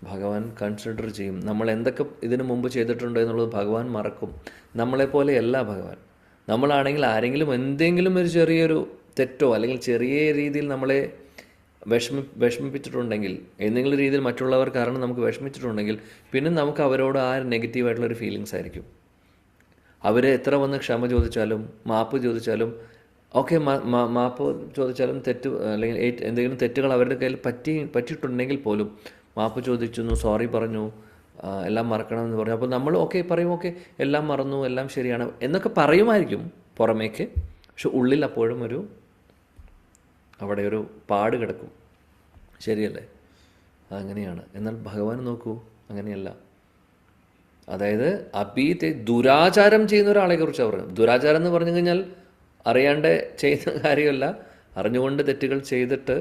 ഭഗവാൻ കൺസിഡർ ചെയ്യും. നമ്മൾ എന്തൊക്കെ ഇതിനു മുമ്പ് ചെയ്തിട്ടുണ്ടോ എന്നുള്ളത് ഭഗവാൻ മറക്കും. നമ്മളെപ്പോലെയല്ല ഭഗവാൻ. നമ്മളാണെങ്കിൽ ആരെങ്കിലും എന്തെങ്കിലും ഒരു ചെറിയൊരു തെറ്റോ അല്ലെങ്കിൽ ചെറിയ രീതിയിൽ നമ്മളെ വിഷമിപ്പിച്ചിട്ടുണ്ടെങ്കിൽ, എന്തെങ്കിലും രീതിയിൽ മറ്റുള്ളവർ കാരണം നമുക്ക് വിഷമിച്ചിട്ടുണ്ടെങ്കിൽ, പിന്നെ നമുക്ക് അവരോട് ആ നെഗറ്റീവായിട്ടുള്ളൊരു ഫീലിങ്സ് ആയിരിക്കും. അവർ എത്ര വന്ന് ക്ഷമ ചോദിച്ചാലും മാപ്പ് ചോദിച്ചാലും ഓക്കെ, മാപ്പ് ചോദിച്ചാലും തെറ്റ് അല്ലെങ്കിൽ എന്തെങ്കിലും തെറ്റുകൾ അവരുടെ കയ്യിൽ പറ്റിയിട്ടുണ്ടെങ്കിൽ പോലും മാപ്പ് ചോദിച്ചു, സോറി പറഞ്ഞു, എല്ലാം മറക്കണമെന്ന് പറഞ്ഞു. അപ്പോൾ നമ്മൾ ഓക്കെ പറയും, ഓക്കെ എല്ലാം മറന്നു, എല്ലാം ശരിയാണ് എന്നൊക്കെ പറയുമായിരിക്കും പുറമേക്ക്. പക്ഷെ ഉള്ളിൽ അപ്പോഴും അവിടെ ഒരു പാട് കിടക്കും. ശരിയല്ലേ? അങ്ങനെയാണ്. എന്നാൽ ഭഗവാൻ നോക്കൂ, അങ്ങനെയല്ല. അതായത് ദുരാചാരം ചെയ്യുന്ന ഒരാളെ കുറിച്ച് പറഞ്ഞു. ദുരാചാരം എന്ന് പറഞ്ഞു കഴിഞ്ഞാൽ അറിയാണ്ട് ചെയ്യുന്ന കാര്യമല്ല, അറിഞ്ഞുകൊണ്ട് തെറ്റുകൾ ചെയ്തിട്ട്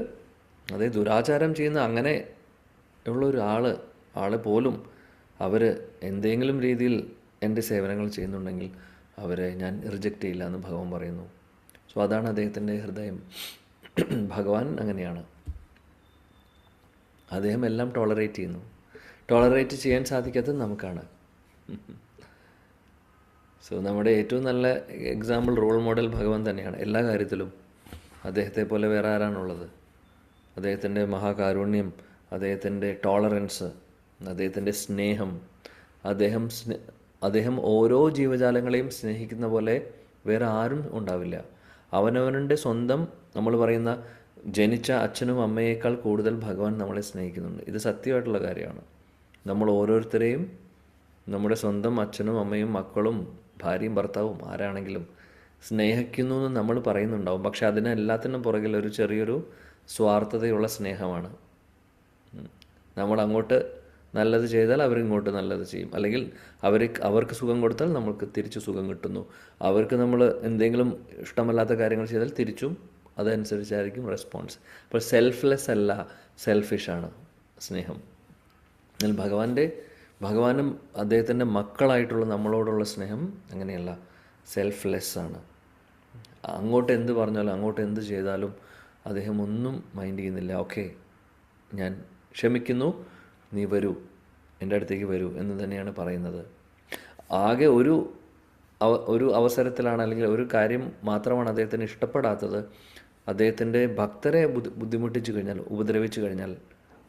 അതേ ദുരാചാരം ചെയ്യുന്ന അങ്ങനെ ഉള്ള ആള് പോലും അവർ എന്തെങ്കിലും രീതിയിൽ എൻ്റെ സേവനങ്ങൾ ചെയ്യുന്നുണ്ടെങ്കിൽ അവരെ ഞാൻ റിജക്റ്റ് ചെയ്യില്ല എന്ന് ഭഗവാൻ പറയുന്നു. സോ അതാണ് അദ്ദേഹത്തിൻ്റെ ഹൃദയം. ഭഗവാൻ അങ്ങനെയാണ്. അദ്ദേഹം എല്ലാം ടോളറേറ്റ് ചെയ്യുന്നു. ടോളറേറ്റ് ചെയ്യാൻ സാധിക്കാത്തത് നമുക്കാണ്. സോ നമ്മുടെ ഏറ്റവും നല്ല എക്സാമ്പിൾ, റോൾ മോഡൽ ഭഗവാൻ തന്നെയാണ് എല്ലാ കാര്യത്തിലും. അദ്ദേഹത്തെ പോലെ വേറെ ആരാണുള്ളത്? അദ്ദേഹത്തിൻ്റെ മഹാകാരുണ്യം, അദ്ദേഹത്തിൻ്റെ ടോളറൻസ്, അദ്ദേഹത്തിൻ്റെ സ്നേഹം, അദ്ദേഹം ഓരോ ജീവജാലങ്ങളെയും സ്നേഹിക്കുന്ന പോലെ വേറെ ആരും ഉണ്ടാവില്ല. അവനവനുടെ സ്വന്തം, നമ്മൾ പറയുന്ന ജനിച്ച അച്ഛനും അമ്മയേക്കാൾ കൂടുതൽ ഭഗവാൻ നമ്മളെ സ്നേഹിക്കുന്നുണ്ട്. ഇത് സത്യമായിട്ടുള്ള കാര്യമാണ്. നമ്മൾ ഓരോരുത്തരെയും നമ്മുടെ സ്വന്തം അച്ഛനും അമ്മയും മക്കളും ഭാര്യയും ഭർത്താവും ആരാണെങ്കിലും സ്നേഹിക്കുന്നു എന്ന് നമ്മൾ പറയുന്നുണ്ടാവും. പക്ഷെ അതിനെല്ലാത്തിനും പുറകിൽ ഒരു ചെറിയൊരു സ്വാർത്ഥതയുള്ള സ്നേഹമാണ്. നമ്മൾ അങ്ങോട്ട് നല്ലത് ചെയ്താൽ അവരിങ്ങോട്ട് നല്ലത് ചെയ്യും, അല്ലെങ്കിൽ അവർക്ക് സുഖം കൊടുത്താൽ നമ്മൾക്ക് തിരിച്ചു സുഖം കിട്ടുന്നു. അവർക്ക് നമ്മൾ എന്തെങ്കിലും ഇഷ്ടമല്ലാത്ത കാര്യങ്ങൾ ചെയ്താൽ തിരിച്ചും അതനുസരിച്ചായിരിക്കും റെസ്പോൺസ്. അപ്പോൾ സെൽഫ്ലെസ് അല്ല, സെൽഫിഷാണ് സ്നേഹം. എന്നാൽ ഭഗവാനും അദ്ദേഹത്തിൻ്റെ മക്കളായിട്ടുള്ള നമ്മളോടുള്ള സ്നേഹം അങ്ങനെയല്ല, സെൽഫ്ലെസ് ആണ്. അങ്ങോട്ട് എന്ത് പറഞ്ഞാലും അങ്ങോട്ട് എന്ത് ചെയ്താലും അദ്ദേഹം ഒന്നും മൈൻഡ് ചെയ്യുന്നില്ല. ഓക്കെ, ഞാൻ ക്ഷമിക്കുന്നു, നീ വരൂ, എൻ്റെ അടുത്തേക്ക് വരൂ എന്ന് തന്നെയാണ് പറയുന്നത്. ആകെ ഒരു അവസരത്തിലാണ്, അല്ലെങ്കിൽ ഒരു കാര്യം മാത്രമാണ് അദ്ദേഹത്തിന് ഇഷ്ടപ്പെടാത്തത്. അദ്ദേഹത്തിൻ്റെ ഭക്തരെ ബുദ്ധിമുട്ടിച്ചു കഴിഞ്ഞാൽ, ഉപദ്രവിച്ചു കഴിഞ്ഞാൽ,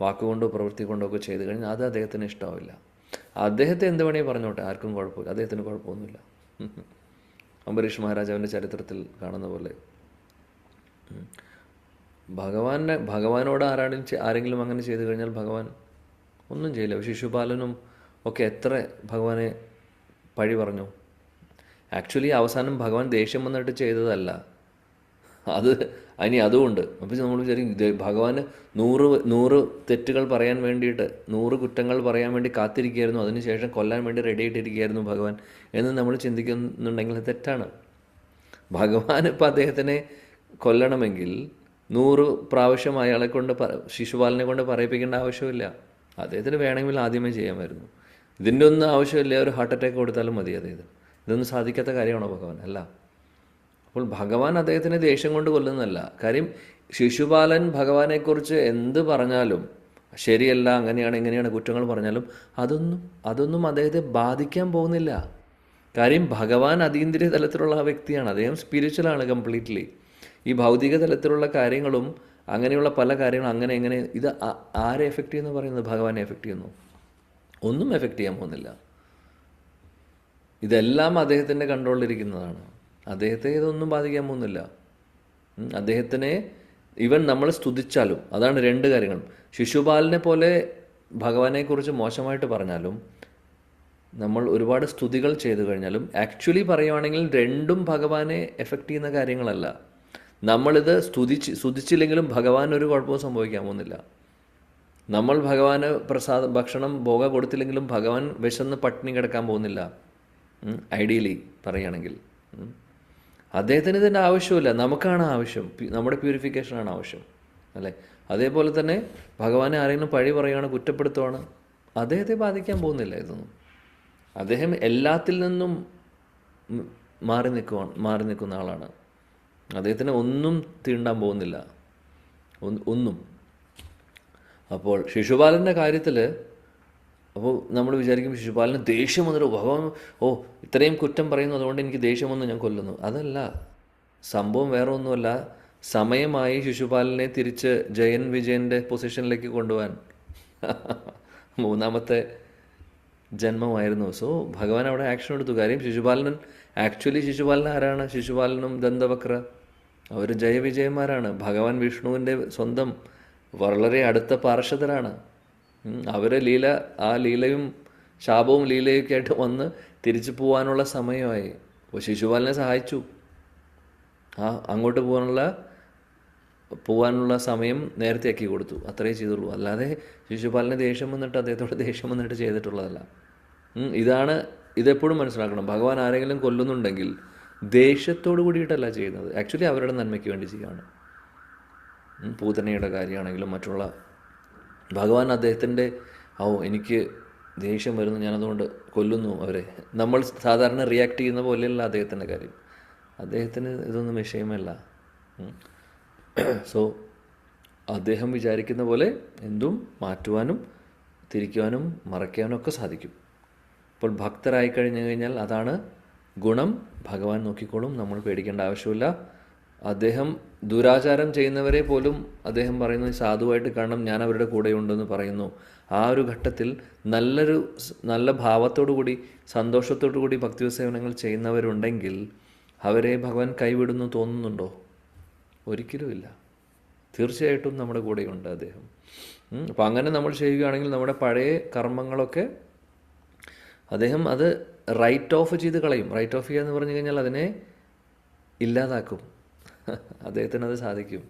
വാക്കുകൊണ്ടോ പ്രവൃത്തി കൊണ്ടോ ഒക്കെ ചെയ്തു കഴിഞ്ഞാൽ അത് അദ്ദേഹത്തിന് ഇഷ്ടമാവില്ല. അദ്ദേഹത്തെ എന്ത് വേണേ പറഞ്ഞോട്ടെ, ആർക്കും കുഴപ്പമില്ല, അദ്ദേഹത്തിന് കുഴപ്പമൊന്നുമില്ല. അംബരീഷ് മഹാരാജാവിൻ്റെ ചരിത്രത്തിൽ കാണുന്ന പോലെ ഭഗവാനോട് ആരെങ്കിലും അങ്ങനെ ചെയ്തു കഴിഞ്ഞാൽ ഭഗവാൻ ഒന്നും ചെയ്യില്ല. ശിശുപാലനും ഒക്കെ എത്ര ഭഗവാനെ പഴി പറഞ്ഞു. ആക്ച്വലി അവസാനം ഭഗവാൻ ദേഷ്യം വന്നിട്ട് ചെയ്തതല്ല അത്. ഇനി അതുകൊണ്ട് അപ്പോൾ നമ്മൾ വിചാരിക്കും ഭഗവാന് 100 തെറ്റുകൾ പറയാൻ വേണ്ടിയിട്ട്, 100 കുറ്റങ്ങൾ പറയാൻ വേണ്ടി കാത്തിരിക്കുകയായിരുന്നു, അതിനുശേഷം കൊല്ലാൻ വേണ്ടി റെഡി ആയിട്ടിരിക്കുകയായിരുന്നു ഭഗവാൻ എന്ന് നമ്മൾ ചിന്തിക്കുന്നുണ്ടെങ്കിൽ തെറ്റാണ്. ഭഗവാൻ ഇപ്പം അദ്ദേഹത്തിനെ കൊല്ലണമെങ്കിൽ 100 പ്രാവശ്യം അയാളെ കൊണ്ട് ശിശുപാലനെ കൊണ്ട് പറയിപ്പിക്കേണ്ട ആവശ്യമില്ല. അദ്ദേഹത്തിന് വേണമെങ്കിൽ ആദ്യമേ ചെയ്യാമായിരുന്നു. ഇതിൻ്റെ ഒന്നും ആവശ്യമില്ല, ഒരു ഹാർട്ട് അറ്റാക്ക് കൊടുത്താലും മതി. ഇതൊന്നും സാധിക്കാത്ത കാര്യമാണോ ഭഗവാൻ? അല്ല. അപ്പോൾ ഭഗവാൻ അദ്ദേഹത്തിനെ ദേഷ്യം കൊണ്ട് കൊല്ലുന്നതല്ല. കാര്യം ശിശുപാലൻ ഭഗവാനെക്കുറിച്ച് എന്ത് പറഞ്ഞാലും, ശരിയല്ല, അങ്ങനെയാണ് ഇങ്ങനെയാണ് കുറ്റങ്ങൾ പറഞ്ഞാലും അതൊന്നും അദ്ദേഹത്തെ ബാധിക്കാൻ പോകുന്നില്ല. കാര്യം ഭഗവാൻ അതീന്ദ്രിയ തലത്തിലുള്ള ആ വ്യക്തിയാണ്. അദ്ദേഹം സ്പിരിച്വലാണ് കംപ്ലീറ്റ്ലി. ഈ ഭൗതിക തലത്തിലുള്ള കാര്യങ്ങളും അങ്ങനെയുള്ള പല കാര്യങ്ങളും അങ്ങനെ ഇത് ആരെ എഫക്റ്റ് ചെയ്യുന്നു പറയുന്നത്? ഭഗവാനെ എഫക്റ്റ് ചെയ്യുന്നു? ഒന്നും എഫക്റ്റ് ചെയ്യാൻ പോകുന്നില്ല. ഇതെല്ലാം അദ്ദേഹത്തിൻ്റെ കൺട്രോളിലിരിക്കുന്നതാണ്. അദ്ദേഹത്തെ ഇതൊന്നും ബാധിക്കാൻ പോകുന്നില്ല. അദ്ദേഹത്തിനെ ഈവൻ നമ്മൾ സ്തുതിച്ചാലും, അതാണ് 2 കാര്യങ്ങളും. ശിശുപാലനെ പോലെ ഭഗവാനെക്കുറിച്ച് മോശമായിട്ട് പറഞ്ഞാലും, നമ്മൾ ഒരുപാട് സ്തുതികൾ ചെയ്തു കഴിഞ്ഞാലും, ആക്ച്വലി പറയുവാണെങ്കിൽ രണ്ടും ഭഗവാനെ എഫക്റ്റ് ചെയ്യുന്ന കാര്യങ്ങളല്ല. നമ്മളിത് സ്തുതിച്ചില്ലെങ്കിലും ഭഗവാൻ ഒരു കുഴപ്പവും സംഭവിക്കാൻ പോകുന്നില്ല. നമ്മൾ ഭഗവാന് ഭക്ഷണം ഭോഗ കൊടുത്തില്ലെങ്കിലും ഭഗവാൻ വിശന്ന് പട്ടിണി കിടക്കാൻ പോകുന്നില്ല. ഐഡിയലി പറയുകയാണെങ്കിൽ അദ്ദേഹത്തിന് ഇതിൻ്റെ ആവശ്യമില്ല, നമുക്കാണ് ആവശ്യം. നമ്മുടെ പ്യൂരിഫിക്കേഷനാണ് ആവശ്യം, അല്ലേ? അതേപോലെ തന്നെ ഭഗവാനെ ആരെങ്കിലും പഴി പറയുകയാണ്, കുറ്റപ്പെടുത്തുകയാണ്, അദ്ദേഹത്തെ ബാധിക്കാൻ പോകുന്നില്ല ഇതൊന്നും. അദ്ദേഹം എല്ലാത്തിൽ നിന്നും മാറി നിൽക്കുന്ന ആളാണ്. അദ്ദേഹത്തിന് ഒന്നും തീണ്ടാൻ പോകുന്നില്ല, ഒന്നും. അപ്പോൾ ശിശുപാലൻ്റെ കാര്യത്തിൽ അപ്പോൾ നമ്മൾ വിചാരിക്കും ശിശുപാലന് ദേഷ്യം വന്നിട്ട് ഭഗവാൻ ഇത്രയും കുറ്റം പറയുന്നു, അതുകൊണ്ട് എനിക്ക് ദേഷ്യം വന്ന് ഞാൻ കൊല്ലുന്നു. അതല്ല സംഭവം, വേറെ ഒന്നുമല്ല. സമയമായി ശിശുപാലനെ തിരിച്ച് ജയൻ വിജയൻ്റെ പൊസിഷനിലേക്ക് കൊണ്ടുപോകാൻ. 3ാമത്തെ ജന്മമായിരുന്നു. സോ ഭഗവാൻ അവിടെ ആക്ഷൻ എടുത്തു. കാര്യം ശിശുപാലൻ ആരാണ്? ശിശുപാലനും ദന്തവക്ര അവർ ജയവിജയന്മാരാണ്. ഭഗവാൻ വിഷ്ണുവിൻ്റെ സ്വന്തം വളരെ അടുത്ത പാർഷദരാണ്. അവരെ ആ ലീലയും ശാപവും ലീലയൊക്കെ ആയിട്ട് വന്ന് തിരിച്ചു പോകാനുള്ള സമയമായി. അപ്പോൾ ശിശുപാലനെ സഹായിച്ചു. അങ്ങോട്ട് പോകാനുള്ള സമയം നേരത്തെ ആക്കി കൊടുത്തു, അത്രയേ ചെയ്തുള്ളൂ. അല്ലാതെ ശിശുപാലനെ ദേഷ്യം വന്നിട്ട് അദ്ദേഹത്തോട് ദേഷ്യം വന്നിട്ട് ചെയ്തിട്ടുള്ളതല്ല. ഇതെപ്പോഴും മനസ്സിലാക്കണം. ഭഗവാൻ ആരെങ്കിലും കൊല്ലുന്നുണ്ടെങ്കിൽ ദേഷ്യത്തോട് കൂടിയിട്ടല്ല ചെയ്യുന്നത്, ആക്ച്വലി അവരുടെ നന്മയ്ക്ക് വേണ്ടി ചെയ്യുകയാണ്. പൂതനയുടെ കാര്യമാണെങ്കിലും മറ്റുള്ള ഭഗവാൻ അദ്ദേഹത്തിൻ്റെ എനിക്ക് ദേഷ്യം വരുന്നു, ഞാനതുകൊണ്ട് കൊല്ലുന്നു അവരെ. നമ്മൾ സാധാരണ റിയാക്ട് ചെയ്യുന്ന പോലെയല്ല അദ്ദേഹത്തിൻ്റെ കാര്യം. അദ്ദേഹത്തിന് ഇതൊന്നും വിഷയമല്ല. സോ അദ്ദേഹം വിചാരിക്കുന്ന പോലെ എന്തും മാറ്റുവാനും തിരിക്കുവാനും മറയ്ക്കാനും ഒക്കെ സാധിക്കും. അപ്പോൾ ഭക്തരായി കഴിഞ്ഞു കഴിഞ്ഞാൽ അതാണ് ഗുണം. ഭഗവാൻ നോക്കിക്കോളും, നമ്മൾ പേടിക്കേണ്ട ആവശ്യമില്ല. അദ്ദേഹം ദുരാചാരം ചെയ്യുന്നവരെ പോലും അദ്ദേഹം പറയുന്നത് സാധുവായിട്ട് കാണണം, ഞാൻ അവരുടെ കൂടെയുണ്ടെന്ന് പറയുന്നു. ആ ഒരു ഘട്ടത്തിൽ നല്ല ഭാവത്തോടു കൂടി സന്തോഷത്തോടു കൂടി ഭക്തി സേവനങ്ങൾ ചെയ്യുന്നവരുണ്ടെങ്കിൽ അവരെ ഭഗവാൻ കൈവിടുന്നു തോന്നുന്നുണ്ടോ? ഒരിക്കലുമില്ല. തീർച്ചയായിട്ടും നമ്മുടെ കൂടെയുണ്ട് അദ്ദേഹം. അപ്പം അങ്ങനെ നമ്മൾ ചെയ്യുകയാണെങ്കിൽ നമ്മുടെ പഴയ കർമ്മങ്ങളൊക്കെ അദ്ദേഹം അത് റൈറ്റ് ഓഫ് ചെയ്ത് കളയും. റൈറ്റ് ഓഫ് ചെയ്യുക എന്ന് പറഞ്ഞു കഴിഞ്ഞാൽ അതിനെ ഇല്ലാതാക്കും. അദ്ദേഹത്തിന് അത് സാധിക്കും,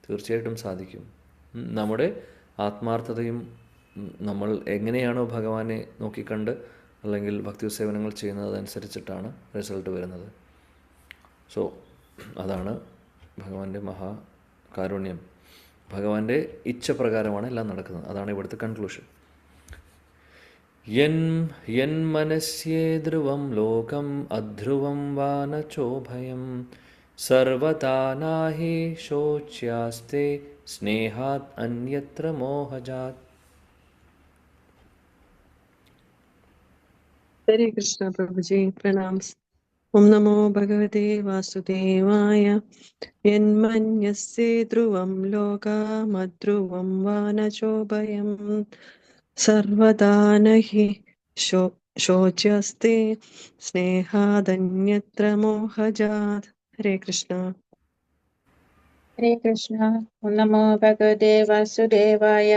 തീർച്ചയായിട്ടും സാധിക്കും. നമ്മുടെ ആത്മാർത്ഥതയും നമ്മൾ എങ്ങനെയാണോ ഭഗവാനെ നോക്കിക്കണ്ട് അല്ലെങ്കിൽ ഭക്തി സേവനങ്ങൾ ചെയ്യുന്നത് അതനുസരിച്ചിട്ടാണ് റിസൾട്ട് വരുന്നത്. സോ അതാണ് ഭഗവാന്റെ മഹാകാരുണ്യം. ഭഗവാന്റെ ഇച്ഛപ്രകാരമാണ് എല്ലാം നടക്കുന്നത്. അതാണ് ഇവിടുത്തെ കൺക്ലൂഷൻ. യൻ മനസ്യേ ധ്രുവം ലോകം അധ്രുവം വാ ന ചോഭയം സർവതാ നാഹി ശോച്യാസ്തേ സ്നേഹാത് അന്യത്ര മോഹജാത്. ഹരേ കൃഷ്ണ പ്രഭുജി, പ്രണാം. ഓം നമോ ഭഗവതേ വാസുദേവായ. യന്മന്യസ്യേ ധ്രുവം ലോകമധ്രുവം വാ ന ചോഭയം സർവദാ നഹി ശോച്യസ്തേ സ്നേഹാദന്യത്ര മോഹജാത്. ഹരേ കൃഷ്ണ. ഹരേ കൃഷ്ണ. ഓം നമോ ഭഗവതേ വാസുദേവായ.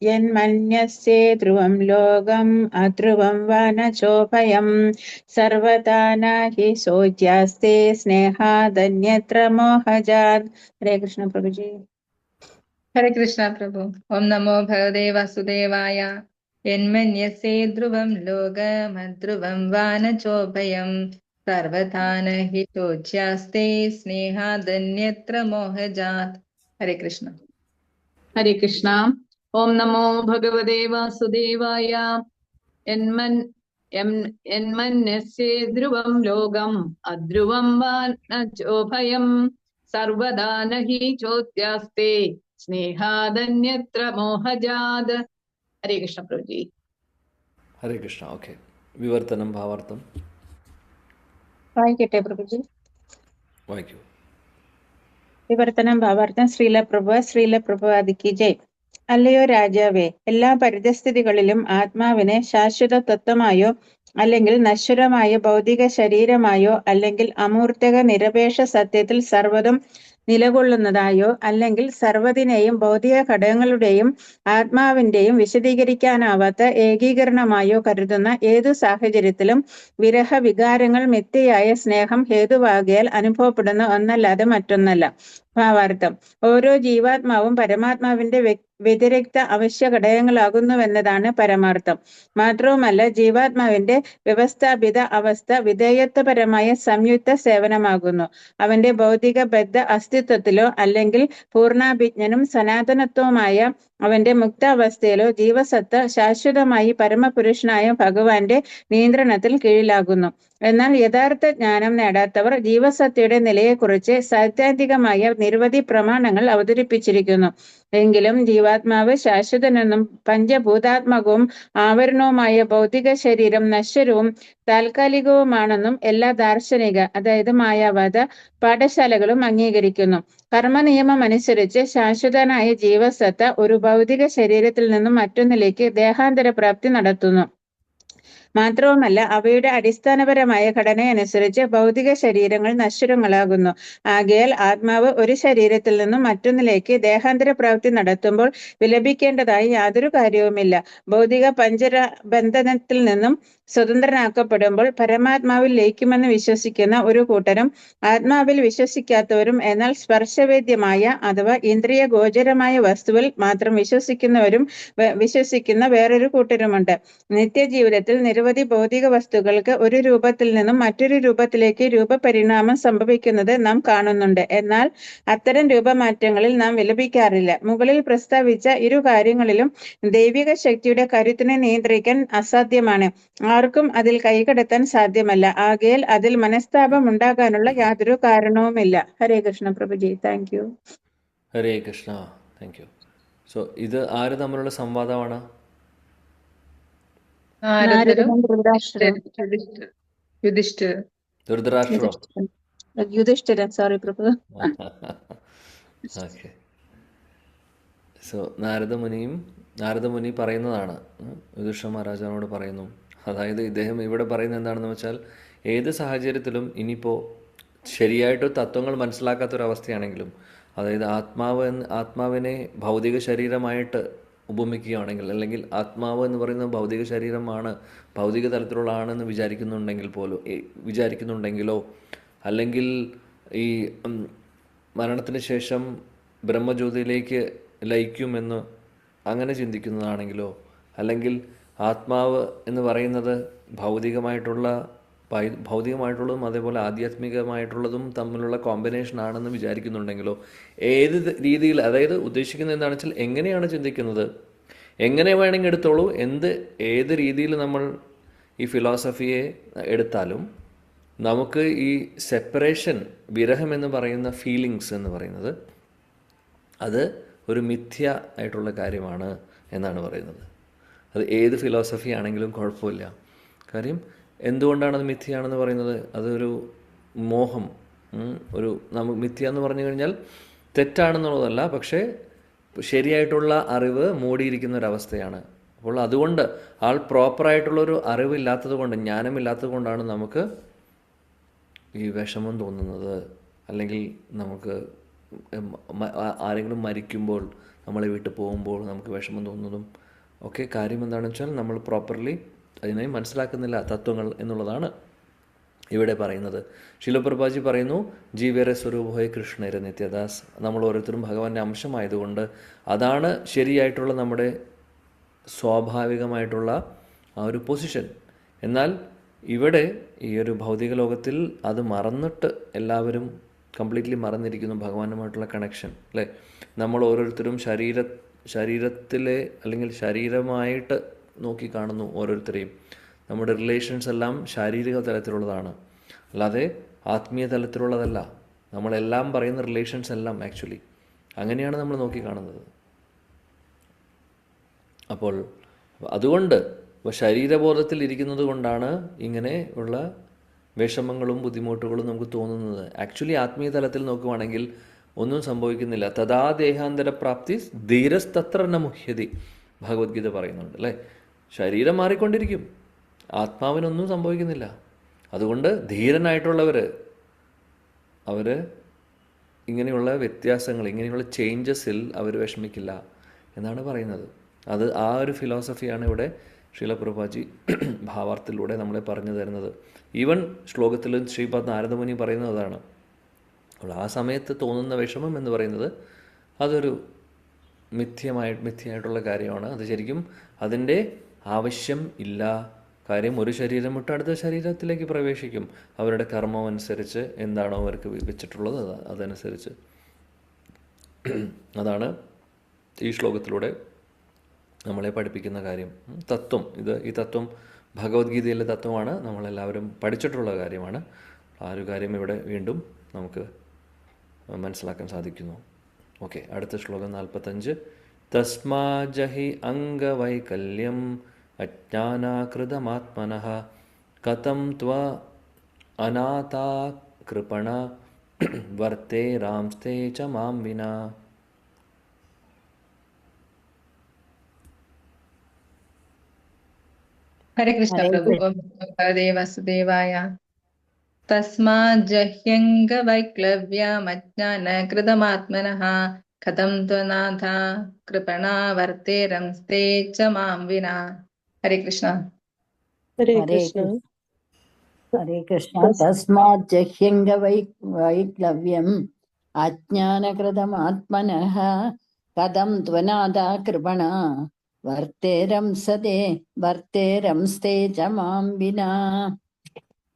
യന്മന്യസ്യേ ധ്രുവം ലോകം അധ്രുവം വാന ചോഭയം സർവദാ നാഹി ശോച്യാസ്തേ സ്നേഹാദന്യത്ര മോഹജാത്. ഹരേ കൃഷ്ണ പ്രഭുജി. ഹരേ കൃഷ്ണ പ്രഭു. ഓം നമോ ഭഗവതേ വാസുദേവായ. യന്മന്യസേ ധ്രുവം ലോകമധ്രുവം വാനചോഭയം സർവഥാ നഹി ശോച്യാസ്തേ സ്നേഹാദന്യത്ര മോഹജാത്. ഹരേ കൃഷ്ണ. ഹരേ കൃഷ്ണ. ഓം നമോ ഭഗവതേ വാസുദേവായ. യന്മന്യസ്യേ ധ്രുവം ലോകം അധ്രുവം വാനചോഭയം സർവദാ നഹി ചോദ്യാസ്തേ സ്നേഹാദന്യത്ര മോഹജാത്. ഹരേ കൃഷ്ണ പ്രഭുജി. ഹരേ കൃഷ്ണ. ഓക്കെ, വിവർത്തനം ഭാവാർത്ഥം വായിക്കട്ടെ പ്രഭുജി. വായിക്കൂ. വിവർത്തനം ഭാവാർത്ഥം. ശ്രീല പ്രഭുവാദിക്ക് ജയ്. അല്ലയോ രാജാവേ, എല്ലാ പരിതസ്ഥിതികളിലും ആത്മാവിനെ ശാശ്വത തത്വമായോ അല്ലെങ്കിൽ നശ്വരമായ ഭൗതിക ശരീരമായോ അല്ലെങ്കിൽ അമൂർത്തക നിരപേക്ഷ സത്യത്തിൽ സർവ്വതും നിലകൊള്ളുന്നതായോ അല്ലെങ്കിൽ സർവ്വതിനെയും ഭൗതിക ഘടകങ്ങളുടെയും ആത്മാവിന്റെയും വിശദീകരിക്കാനാവാത്ത ഏകീകരണമായോ കരുതുന്ന ഏതു സാഹചര്യത്തിലും വിരഹ വികാരങ്ങൾ മിഥ്യയായ സ്നേഹം ഹേതുവാകിയാൽ അനുഭവപ്പെടുന്ന ഒന്നല്ലാതെ മറ്റൊന്നല്ല. ഭാവാർത്ഥം. ഓരോ ജീവാത്മാവും പരമാത്മാവിന്റെ വ്യതിരിക്ത അവശ്യ ഘടകങ്ങളാകുന്നുവെന്നതാണ് പരമാർത്ഥം. മാത്രവുമല്ല, ജീവാത്മാവിന്റെ വ്യവസ്ഥാപിത അവസ്ഥ വിധേയത്വപരമായ സംയുക്ത സേവനമാകുന്നു. അവന്റെ ഭൗതിക ബദ്ധ അസ്തിത്വത്തിലോ അല്ലെങ്കിൽ പൂർണ്ണാഭിജ്ഞനും സനാതനത്വവുമായ അവന്റെ മുക്താവസ്ഥയിലോ ജീവസത്ത ശാശ്വതമായി പരമപുരുഷനായ ഭഗവാന്റെ നിയന്ത്രണത്തിൽ കീഴിലാകുന്നു. എന്നാൽ യഥാർത്ഥ ജ്ഞാനം നേടാത്തവർ ജീവസത്തയുടെ നിലയെക്കുറിച്ച് സൈദ്ധാന്തികമായ നിരവധി പ്രമാണങ്ങൾ അവതരിപ്പിച്ചിരിക്കുന്നു. എങ്കിലും ജീവാത്മാവ് ശാശ്വതനെന്നും പഞ്ചഭൂതാത്മകവും ആവരണവുമായ ഭൗതിക ശരീരം നശ്വരവും താൽക്കാലികവുമാണെന്നും എല്ലാ ദാർശനിക, അതായത് മായാവാദ പാഠശാലകളും അംഗീകരിക്കുന്നു. കർമ്മനിയമം അനുസരിച്ച് ശാശ്വതനായ ജീവസത്ത ഒരു ഭൗതിക ശരീരത്തിൽ നിന്നും മറ്റൊന്നിലേക്ക് ദേഹാന്തര പ്രാപ്തി നടത്തുന്നു. മാത്രവുമല്ല, അവയുടെ അടിസ്ഥാനപരമായ ഘടനയനുസരിച്ച് ഭൗതിക ശരീരങ്ങൾ നശ്വരങ്ങളാകുന്നു. ആകയാൽ ആത്മാവ് ഒരു ശരീരത്തിൽ നിന്നും മറ്റൊന്നിലേക്ക് ദേഹാന്തര പ്രാപ്തി നടത്തുമ്പോൾ വിലപിക്കേണ്ടതായി യാതൊരു കാര്യവുമില്ല. ഭൗതിക പഞ്ചബന്ധനത്തിൽ നിന്നും സ്വതന്ത്രനാക്കപ്പെടുമ്പോൾ പരമാത്മാവിൽ ലയിക്കുമെന്ന് വിശ്വസിക്കുന്ന ഒരു കൂട്ടരും ആത്മാവിൽ വിശ്വസിക്കാത്തവരും, എന്നാൽ സ്പർശവേദ്യമായ അഥവാ ഇന്ദ്രിയ ഗോചരമായ വസ്തുവിൽ മാത്രം വിശ്വസിക്കുന്ന വേറൊരു കൂട്ടരുമുണ്ട്. നിത്യജീവിതത്തിൽ നിരവധി ഭൗതിക വസ്തുക്കൾക്ക് ഒരു രൂപത്തിൽ നിന്നും മറ്റൊരു രൂപത്തിലേക്ക് രൂപപരിണാമം സംഭവിക്കുന്നത് നാം കാണുന്നുണ്ട്. എന്നാൽ അത്തരം രൂപമാറ്റങ്ങളിൽ നാം വിലപിക്കാറില്ല. മുകളിൽ പ്രസ്താവിച്ച ഇരു കാര്യങ്ങളിലും ദൈവിക ശക്തിയുടെ കരുത്തിനെ നിയന്ത്രിക്കാൻ അസാധ്യമാണ്. ആർക്കും അതിൽ കൈകടത്താൻ സാധ്യമല്ല. ആകയാൽ അതിൽ മനസ്താപം ഉണ്ടാകാനുള്ള യാതൊരു കാരണവുമില്ല. Hare Krishna Prabhuji. Thank you. Hare Krishna. Thank you. So ഇത് ആര് തമ്മിലുള്ള സംവാദമാണ്? യുധിഷ്ഠിരൻ. Sorry Prabhu. Okay. So Naradamuni പറയുന്നതാണ്, യുധിഷ്ഠിര മഹാരാജാവിനോട് പറയുന്നു. അതായത് ഇദ്ദേഹം ഇവിടെ പറയുന്നത് എന്താണെന്ന് വെച്ചാൽ, ഏത് സാഹചര്യത്തിലും ഇനിയിപ്പോൾ ശരിയായിട്ട് തത്വങ്ങൾ മനസ്സിലാക്കാത്തൊരവസ്ഥയാണെങ്കിലും, അതായത് ആത്മാവിനെ ഭൗതിക ശരീരമായിട്ട് ഉപമിക്കുകയാണെങ്കിൽ, അല്ലെങ്കിൽ ആത്മാവ് എന്ന് പറയുന്നത് ഭൗതിക ശരീരമാണ്, ഭൗതിക തലത്തിലുള്ള ആണെന്ന് വിചാരിക്കുന്നുണ്ടെങ്കിലോ, അല്ലെങ്കിൽ ഈ മരണത്തിന് ശേഷം ബ്രഹ്മജ്യോതിയിലേക്ക് ലയിക്കുമെന്ന് അങ്ങനെ ചിന്തിക്കുന്നതാണെങ്കിലോ, അല്ലെങ്കിൽ ആത്മാവ് എന്ന് പറയുന്നത് ഭൗതികമായിട്ടുള്ളതും അതേപോലെ ആധ്യാത്മികമായിട്ടുള്ളതും തമ്മിലുള്ള കോമ്പിനേഷൻ ആണെന്ന് വിചാരിക്കുന്നുണ്ടെങ്കിലോ, ഏത് രീതിയിൽ, അതായത് ഉദ്ദേശിക്കുന്നത് എന്താണെന്ന് വെച്ചാൽ എങ്ങനെയാണ് ചിന്തിക്കുന്നത്, എങ്ങനെ വേണമെങ്കിൽ എടുത്തോളൂ, ഏത് രീതിയിൽ നമ്മൾ ഈ ഫിലോസഫിയെ എടുത്താലും നമുക്ക് ഈ സെപ്പറേഷൻ, വിരഹം എന്ന് പറയുന്ന ഫീലിങ്സ് എന്ന് പറയുന്നത് അത് ഒരു മിഥ്യ ആയിട്ടുള്ള കാര്യമാണ് എന്നാണ് പറയുന്നത്. അത് ഏത് ഫിലോസഫി ആണെങ്കിലും കുഴപ്പമില്ല. കാര്യം എന്തുകൊണ്ടാണത് മിഥ്യയാണെന്ന് പറയുന്നത്? അതൊരു മോഹം, നമുക്ക് മിഥ്യ എന്ന് പറഞ്ഞു കഴിഞ്ഞാൽ തെറ്റാണെന്നുള്ളതല്ല, പക്ഷേ ശരിയായിട്ടുള്ള അറിവ് മൂടിയിരിക്കുന്ന ഒരവസ്ഥയാണ്. അപ്പോൾ അതുകൊണ്ട് പ്രോപ്പറായിട്ടുള്ളൊരു അറിവില്ലാത്തത് കൊണ്ട്, ജ്ഞാനമില്ലാത്തത് കൊണ്ടാണ് നമുക്ക് ഈ വിഷമം തോന്നുന്നത്, അല്ലെങ്കിൽ നമുക്ക് ആരെങ്കിലും മരിക്കുമ്പോൾ, നമ്മളെ വിട്ടു പോകുമ്പോൾ നമുക്ക് വിഷമം തോന്നുന്നതും ഒക്കെ കാര്യം എന്താണെന്ന് വെച്ചാൽ നമ്മൾ പ്രോപ്പർലി അതിനെ മനസ്സിലാക്കുന്നില്ല തത്വങ്ങൾ എന്നുള്ളതാണ് ഇവിടെ പറയുന്നത്. ശിലപ്രഭാജി പറയുന്നു, ജീവേറെ സ്വരൂപമായ കൃഷ്ണരെ നിത്യദാസ്. നമ്മൾ ഓരോരുത്തരും ഭഗവാന്റെ അംശമായതുകൊണ്ട് അതാണ് ശരിയായിട്ടുള്ള നമ്മുടെ സ്വാഭാവികമായിട്ടുള്ള ആ ഒരു പൊസിഷൻ. എന്നാൽ ഇവിടെ ഈ ഒരു ഭൗതിക ലോകത്തിൽ അത് മറന്നിട്ട് എല്ലാവരും കംപ്ലീറ്റ്ലി മറന്നിരിക്കുന്നു ഭഗവാനുമായിട്ടുള്ള കണക്ഷൻ, അല്ലേ? നമ്മൾ ഓരോരുത്തരും ശരീരത്തിലെ അല്ലെങ്കിൽ ശരീരമായിട്ട് നോക്കി കാണുന്നു ഓരോരുത്തരെയും. നമ്മുടെ റിലേഷൻസ് എല്ലാം ശാരീരിക തലത്തിലുള്ളതാണ്, അല്ലാതെ ആത്മീയ തലത്തിലുള്ളതല്ല. നമ്മളെല്ലാം പറയുന്ന റിലേഷൻസ് എല്ലാം ആക്ച്വലി അങ്ങനെയാണ് നമ്മൾ നോക്കി കാണുന്നത്. അപ്പോൾ അതുകൊണ്ട് ശരീരബോധത്തിൽ ഇരിക്കുന്നത് കൊണ്ടാണ് ഇങ്ങനെ ഉള്ള വിഷമങ്ങളും ബുദ്ധിമുട്ടുകളും നമുക്ക് തോന്നുന്നത്. ആക്ച്വലി ആത്മീയ തലത്തിൽ നോക്കുവാണെങ്കിൽ ഒന്നും സംഭവിക്കുന്നില്ല. തഥാ ദേഹാന്തര പ്രാപ്തി ധീരസ്തത്ര ന മുഹ്യതി, ഭഗവത്ഗീത പറയുന്നുണ്ട്, അല്ലേ? ശരീരം മാറിക്കൊണ്ടിരിക്കും, ആത്മാവിനൊന്നും സംഭവിക്കുന്നില്ല. അതുകൊണ്ട് ധീരനായിട്ടുള്ളവർ അവർ ഇങ്ങനെയുള്ള വ്യത്യാസങ്ങൾ, ഇങ്ങനെയുള്ള ചേഞ്ചസിൽ അവർ വിഷമിക്കില്ല എന്നാണ് പറയുന്നത്. അത് ആ ഒരു ഫിലോസഫിയാണ് ഇവിടെ ശീലപ്രഭാജി ഭാവാർത്ഥത്തിലൂടെ നമ്മളെ പറഞ്ഞു തരുന്നത്. ഈവൻ ശ്ലോകത്തിലും ശ്രീപാദ് നാരദമുനി പറയുന്നതാണ്. അപ്പോൾ ആ സമയത്ത് തോന്നുന്ന വിഷമം എന്ന് പറയുന്നത് അതൊരു മിഥ്യയായിട്ടുള്ള കാര്യമാണ്. അത് ശരിക്കും അതിൻ്റെ ആവശ്യം ഇല്ല. കാര്യം ഒരു ശരീരം വിട്ട് അടുത്ത ശരീരത്തിലേക്ക് പ്രവേശിക്കും. അവരുടെ കർമ്മം അനുസരിച്ച് എന്താണോ അവർക്ക് വെച്ചിട്ടുള്ളത് അതനുസരിച്ച്. അതാണ് ഈ ശ്ലോകത്തിലൂടെ നമ്മളെ പഠിപ്പിക്കുന്ന കാര്യം, തത്വം. ഈ തത്വം ഭഗവത്ഗീതയിലെ തത്വമാണ്, നമ്മളെല്ലാവരും പഠിച്ചിട്ടുള്ള കാര്യമാണ്. ആ ഒരു കാര്യം ഇവിടെ വീണ്ടും നമുക്ക് മനസ്സിലാക്കാൻ സാധിക്കുന്നു. ഓക്കെ, അടുത്ത ശ്ലോകം 45. തസ്മാജഹി അംഗവൈകല്യം അജ്ഞാനാകൃതമാത്മനഃ കഥം ത്വ അനാഥാ കൃപണ വർത്തേ രാംസ്തേ ച മാം വിനാ. ഹരേ കൃഷ്ണ പ്രഭു. ഓം ഭഗവതേ വാസുദേവായ. തസ്മാജ്ജഹ്യംഗവൈക്ലവ്യമജ്ഞാനകൃതമാത്മനഃ കഥം ത്വനാഥ കൃപണാ വർത്തേരംസ്തേ ച മാം വിനാ. ഹരേ കൃഷ്ണ. ഹരേ ഹരേ കൃഷ്ണ. ഹരേ കൃഷ്ണ. തസ്മാത് ജഹ്യംഗവൈക്ലവ്യം അജ്ഞാനകൃതമാത്മനഃ കഥം ത്വനാഥ കൃപണ വർത്തേരംസ്തേ ച മാം വിനാ.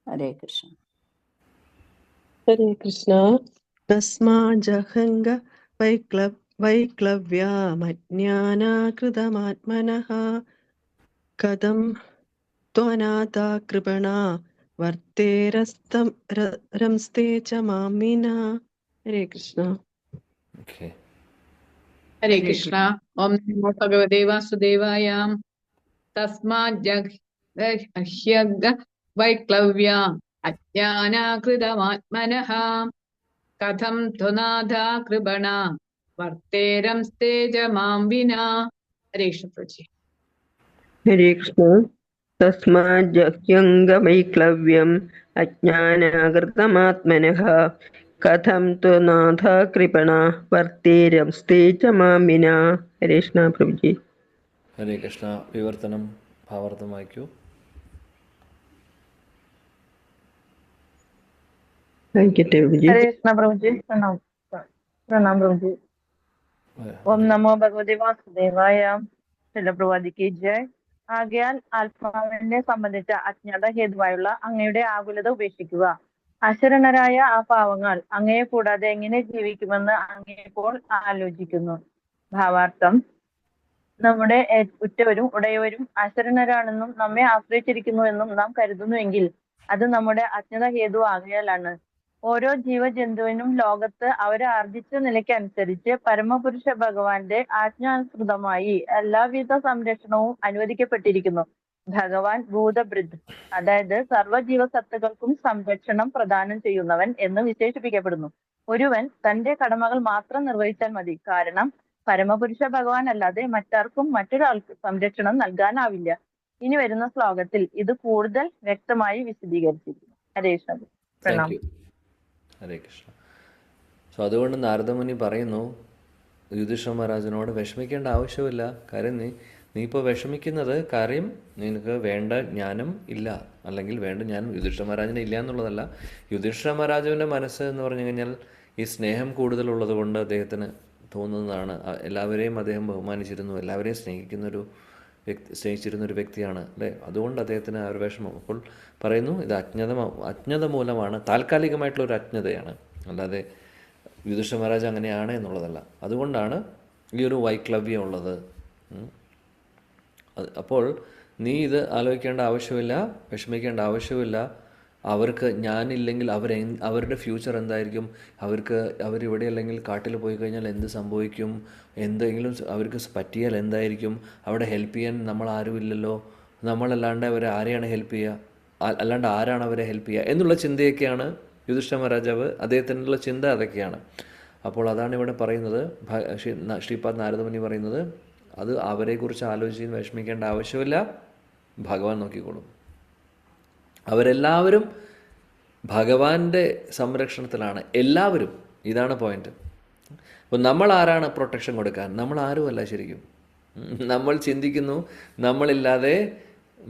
ഹരേ കൃഷ്ണ. ഹരേ കൃഷ്ണ. തസ്മാജഹംഗ വൈക്ലവ്യമജ്ഞാനാകൃതമാത്മനഃ കഥം ത്വനാഥ കൃപണാ വർത്തേരംസ്തേ ച മാം വിനാ. ഹരേ കൃഷ്ണ. ഓക്കെ, ഹരേ കൃഷ്ണ. ഓം നമോ ഭഗവതേ വാസുദേവായ. തസ്മാജ്ജഹ്യ വൈക്ലവ്യ അജ്ഞാനാകൃതമാത്മനഃ കഥം ത്വനാഥ കൃപണ വർത്തേരംസ്തേ ച മാം വിനാ. ഹരേ കൃഷ്ണ. ഹരേ കൃഷ്ണ. തസ്മാജ്ജഹ്യംഗവൈക്ലവ്യം അജ്ഞാനാകൃതമാത്മനഃ കഥം ത്വനാഥ കൃപണാ വർത്തേരംസ്തേ ച മാം വിനാ. ഹരേ കൃഷ്ണ പ്രഭുജി. ഹരേ കൃഷ്ണ. വിവർത്തനം ഭാവാർത്ഥം വായിക്കൂ. വായിക്കട്ടെ പ്രഭുജി. ഹരേ കൃഷ്ണ പ്രഭുജി. പ്രണാം പ്രഭുജി. ഓം നമോ ഭഗവതി വാസുദേവായ. ശിലപ്രഭാജിക്ക് ജയ്. ആകയാൽ ആത്മാവിനെ സംബന്ധിച്ച അജ്ഞാത ഹേതുവായുള്ള അങ്ങയുടെ ആകുലത ഉപേക്ഷിക്കുക. അശരണരായ ആ പാവങ്ങൾ അങ്ങയെ കൂടാതെ എങ്ങനെ ജീവിക്കുമെന്ന് അങ്ങേപ്പോൾ ആലോചിക്കുന്നു. ഭാവാർത്ഥം: നമ്മുടെ ഉറ്റവരും ഉടയവരും അശരണരാണെന്നും നമ്മെ ആശ്രയിച്ചിരിക്കുന്നുവെന്നും നാം കരുതുന്നുവെങ്കിൽ അത് നമ്മുടെ അജ്ഞത ഹേതു ആകയാലാണ്. ഓരോ ജീവജന്തുവിനും ലോകത്ത് അവരെ ആർജിച്ച നിലയ്ക്കനുസരിച്ച് പരമപുരുഷ ഭഗവാന്റെ ആജ്ഞാനുസൃതമായി എല്ലാവിധ സംരക്ഷണവും അനുവദിക്കപ്പെട്ടിരിക്കുന്നു. ഭഗവാൻ ഭൂതഭൃത്, അതായത് സർവ്വജീവസത്തുക്കൾക്കും സംരക്ഷണം പ്രദാനം ചെയ്യുന്നവൻ എന്ന് വിശേഷിപ്പിക്കപ്പെടുന്നു. ഒരുവൻ തന്റെ കടമകൾ മാത്രം നിർവഹിച്ചാൽ മതി. കാരണം പരമപുരുഷ ഭഗവാൻ അല്ലാതെ മറ്റാർക്കും മറ്റൊരാൾക്ക് സംരക്ഷണം നൽകാനാവില്ല. ഇനി വരുന്ന ശ്ലോകത്തിൽ ഇത് കൂടുതൽ വ്യക്തമായി വിശദീകരിച്ചിരിക്കുന്നു. ഹരേ കൃഷ്ണ. പ്രണാം. ഹരേ കൃഷ്ണ. സോ അതുകൊണ്ട് നാരദമുനി പറയുന്നു യുധിഷ്ഠിര മഹാരാജനോട് വിഷമിക്കേണ്ട ആവശ്യമില്ല. കാര്യം നീ ഇപ്പോൾ വിഷമിക്കുന്നത് കാര്യം നിനക്ക് വേണ്ട ജ്ഞാനം ഇല്ല, അല്ലെങ്കിൽ വേണ്ട ജ്ഞാനം യുധിഷ്ഠിര മഹാരാജന് ഇല്ല എന്നുള്ളതല്ല. യുധിഷ്ഠിര മഹാരാജാവിൻ്റെ മനസ്സ് എന്ന് പറഞ്ഞു കഴിഞ്ഞാൽ ഈ സ്നേഹം കൂടുതലുള്ളത് കൊണ്ട് അദ്ദേഹത്തിന് തോന്നുന്നതാണ്. എല്ലാവരെയും അദ്ദേഹം ബഹുമാനിച്ചിരുന്നു, എല്ലാവരെയും സ്നേഹിച്ചിരുന്നൊരു വ്യക്തിയാണ് അല്ലേ. അതുകൊണ്ട് അദ്ദേഹത്തിന് ആ ഒരു വിഷമം. അപ്പോൾ പറയുന്നു ഇത് അജ്ഞത മൂലമാണ്, താൽക്കാലികമായിട്ടുള്ളൊരു അജ്ഞതയാണ്, അല്ലാതെ യുധിഷ്ഠിര മഹാരാജ് അങ്ങനെയാണ് എന്നുള്ളതല്ല. അതുകൊണ്ടാണ് ഈ ഒരു വൈക്ലവ്യം ഉള്ളത്. അപ്പോൾ നീ ഇത് ആലോചിക്കേണ്ട ആവശ്യമില്ല, വിഷമിക്കേണ്ട ആവശ്യമില്ല. അവർക്ക് ഞാനില്ലെങ്കിൽ അവരുടെ ഫ്യൂച്ചർ എന്തായിരിക്കും, അവരിവിടെ അല്ലെങ്കിൽ കാട്ടിൽ പോയി കഴിഞ്ഞാൽ എന്ത് സംഭവിക്കും, എന്തെങ്കിലും അവർക്ക് പറ്റിയാൽ എന്തായിരിക്കും, അവിടെ ഹെൽപ്പ് ചെയ്യാൻ നമ്മൾ ആരുമില്ലല്ലോ, നമ്മളല്ലാണ്ട് അവരെ ആരെയാണ് ഹെൽപ്പ് ചെയ്യുക, അല്ലാണ്ട് ആരാണ് അവരെ ഹെൽപ്പ് ചെയ്യുക എന്നുള്ള ചിന്തയൊക്കെയാണ് യുധിഷ്ഠിര മഹാരാജാവ്, അദ്ദേഹത്തിനുള്ള ചിന്ത അതൊക്കെയാണ്. അപ്പോൾ അതാണ് ഇവിടെ പറയുന്നത്, ശ്രീപാദ് നാരദമുനി പറയുന്നത്, അത് അവരെക്കുറിച്ച് ആലോചിച്ച് വിഷമിക്കേണ്ട ആവശ്യമില്ല, ഭഗവാൻ നോക്കിക്കോളും. അവരെല്ലാവരും ഭഗവാന്റെ സംരക്ഷണത്തിലാണ്, എല്ലാവരും. ഇതാണ് പോയിന്റ്. അപ്പോൾ നമ്മൾ ആരാണ് പ്രൊട്ടക്ഷൻ കൊടുക്കാൻ? നമ്മൾ ആരുമല്ല ശരിക്കും. നമ്മൾ ചിന്തിക്കുന്നു നമ്മളില്ലാതെ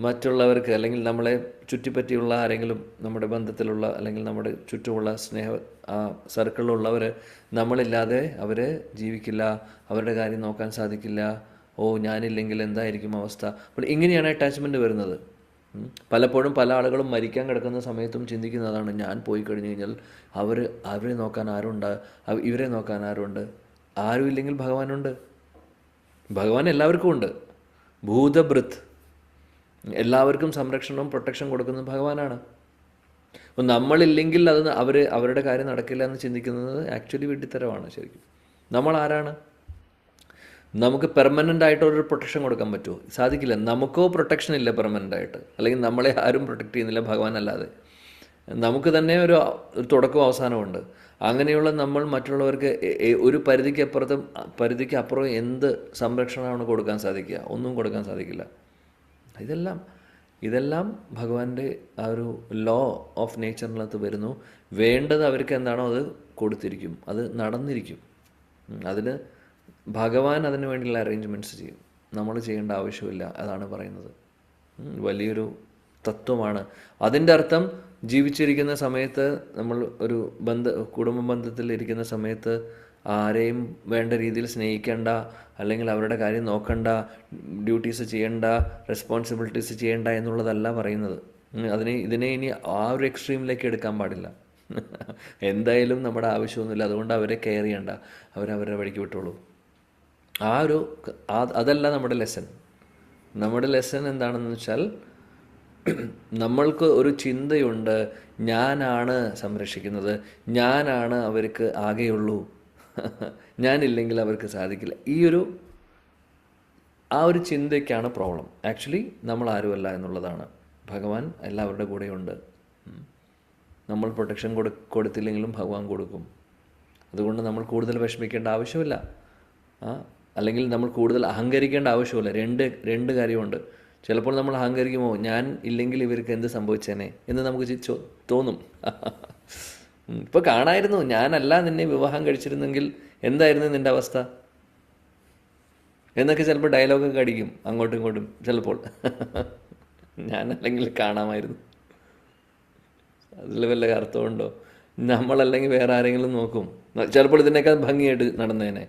മറ്റുള്ളവർക്ക്, അല്ലെങ്കിൽ നമ്മളെ ചുറ്റിപ്പറ്റിയുള്ള ആരെങ്കിലും, നമ്മുടെ ബന്ധത്തിലുള്ള അല്ലെങ്കിൽ നമ്മുടെ ചുറ്റുമുള്ള സർക്കിളിലുള്ളവർ നമ്മളില്ലാതെ അവർ ജീവിക്കില്ല, അവരുടെ കാര്യം നോക്കാൻ സാധിക്കില്ല, ഓ ഞാനില്ലെങ്കിൽ എന്തായിരിക്കും അവസ്ഥ. അപ്പോൾ ഇങ്ങനെയാണ് അറ്റാച്ച്മെൻറ്റ് വരുന്നത്. പലപ്പോഴും പല ആളുകളും മരിക്കാൻ കിടക്കുന്ന സമയത്തും ചിന്തിക്കുന്നതാണ്, ഞാൻ പോയി കഴിഞ്ഞ് കഴിഞ്ഞാൽ അവരെ നോക്കാൻ ആരുണ്ട്, ഇവരെ നോക്കാൻ ആരുണ്ട്. ആരുമില്ലെങ്കിൽ ഭഗവാനുണ്ട്. ഭഗവാൻ എല്ലാവർക്കും ഉണ്ട്. ഭൂതഭൃത്, എല്ലാവർക്കും സംരക്ഷണവും പ്രൊട്ടക്ഷൻ കൊടുക്കുന്നത് ഭഗവാനാണ്. അപ്പോൾ നമ്മളില്ലെങ്കിൽ അത് അവരുടെ കാര്യം നടക്കില്ല എന്ന് ചിന്തിക്കുന്നത് ആക്ച്വലി വിഡ്ഢിത്തരമാണ് ശരിക്കും. നമ്മൾ ആരാണ്? നമുക്ക് പെർമനൻ്റ് ആയിട്ടൊരു പ്രൊട്ടക്ഷൻ കൊടുക്കാൻ പറ്റുമോ? സാധിക്കില്ല. നമുക്കോ പ്രൊട്ടക്ഷൻ ഇല്ല പെർമനൻ്റ് ആയിട്ട്, അല്ലെങ്കിൽ നമ്മളെ ആരും പ്രൊട്ടക്റ്റ് ചെയ്യുന്നില്ല ഭഗവാൻ അല്ലാതെ. നമുക്ക് തന്നെ ഒരു തുടക്കവും അവസാനമുണ്ട്. അങ്ങനെയുള്ള നമ്മൾ മറ്റുള്ളവർക്ക് ഒരു പരിധിക്ക് അപ്പുറം എന്ത് സംരക്ഷണമാണ് കൊടുക്കാൻ സാധിക്കുക? ഒന്നും കൊടുക്കാൻ സാധിക്കില്ല. ഇതെല്ലാം ഭഗവാന്റെ ആ ഒരു ലോ ഓഫ് നേച്ചറിനകത്ത് വരുന്നു. വേണ്ടത് അവർക്ക് എന്താണോ അത് കൊടുത്തിരിക്കും, അത് നടന്നിരിക്കും. അതിന് ഭഗവാൻ അതിന് വേണ്ടിയുള്ള അറേഞ്ച്മെൻറ്റ്സ് ചെയ്യും, നമ്മൾ ചെയ്യേണ്ട ആവശ്യമില്ല. അതാണ് പറയുന്നത്. വലിയൊരു തത്വമാണ്. അതിൻ്റെ അർത്ഥം ജീവിച്ചിരിക്കുന്ന സമയത്ത് നമ്മൾ ഒരു കുടുംബ ബന്ധത്തിൽ ഇരിക്കുന്ന സമയത്ത് ആരെയും വേണ്ട രീതിയിൽ സ്നേഹിക്കേണ്ട, അല്ലെങ്കിൽ അവരുടെ കാര്യം നോക്കണ്ട, ഡ്യൂട്ടീസ് ചെയ്യണ്ട, റെസ്പോൺസിബിലിറ്റീസ് ചെയ്യണ്ട എന്നുള്ളതല്ല പറയുന്നത്. ഇതിനെ ഇനി ആ ഒരു എക്സ്ട്രീമിലേക്ക് എടുക്കാൻ പാടില്ല. എന്തായാലും നമ്മുടെ ആവശ്യമൊന്നുമില്ല, അതുകൊണ്ട് അവരെ കെയർ ചെയ്യണ്ട, അവരവരുടെ വഴിക്ക് വിട്ടോളൂ. അതല്ല നമ്മുടെ ലെസൺ. നമ്മുടെ ലെസൺ എന്താണെന്ന് വെച്ചാൽ, നമ്മൾക്ക് ഒരു ചിന്തയുണ്ട്, ഞാനാണ് സംരക്ഷിക്കുന്നത്, ഞാനാണ് അവർക്ക് ആകെയുള്ളൂ, ഞാനില്ലെങ്കിൽ അവർക്ക് സാധിക്കില്ല. ആ ഒരു ചിന്തയ്ക്കാണ് പ്രോബ്ലം. ആക്ച്വലി നമ്മൾ ആരുമല്ല എന്നുള്ളതാണ്. ഭഗവാൻ എല്ലാവരുടെ കൂടെയുണ്ട്. നമ്മൾ പ്രൊട്ടക്ഷൻ കൊടുത്തില്ലെങ്കിലും ഭഗവാൻ കൊടുക്കും. അതുകൊണ്ട് നമ്മൾ കൂടുതൽ വിഷമിക്കേണ്ട ആവശ്യമില്ല, അല്ലെങ്കിൽ നമ്മൾ കൂടുതൽ അഹങ്കരിക്കേണ്ട ആവശ്യമില്ല. രണ്ട് കാര്യമുണ്ട്. ചിലപ്പോൾ നമ്മൾ അഹങ്കരിക്കുമോ, ഞാൻ ഇല്ലെങ്കിൽ ഇവർക്ക് എന്ത് സംഭവിച്ചേനെ എന്ന് നമുക്ക് തോന്നും. ഇപ്പോൾ കാണായിരുന്നു, ഞാനല്ല നിന്നെ വിവാഹം കഴിച്ചിരുന്നെങ്കിൽ എന്തായിരുന്നു നിൻ്റെ അവസ്ഥ എന്നൊക്കെ ചിലപ്പോൾ ഡയലോഗൊക്കെ അടിക്കും അങ്ങോട്ടും ഇങ്ങോട്ടും. ചിലപ്പോൾ ഞാനല്ലെങ്കിൽ കാണാമായിരുന്നു. അതിൽ വല്ല അർത്ഥമുണ്ടോ? നമ്മളല്ലെങ്കിൽ വേറെ ആരെങ്കിലും നോക്കും, ചിലപ്പോൾ ഇതിനേക്കാൾ ഭംഗിയായിട്ട് നടന്നേനെ.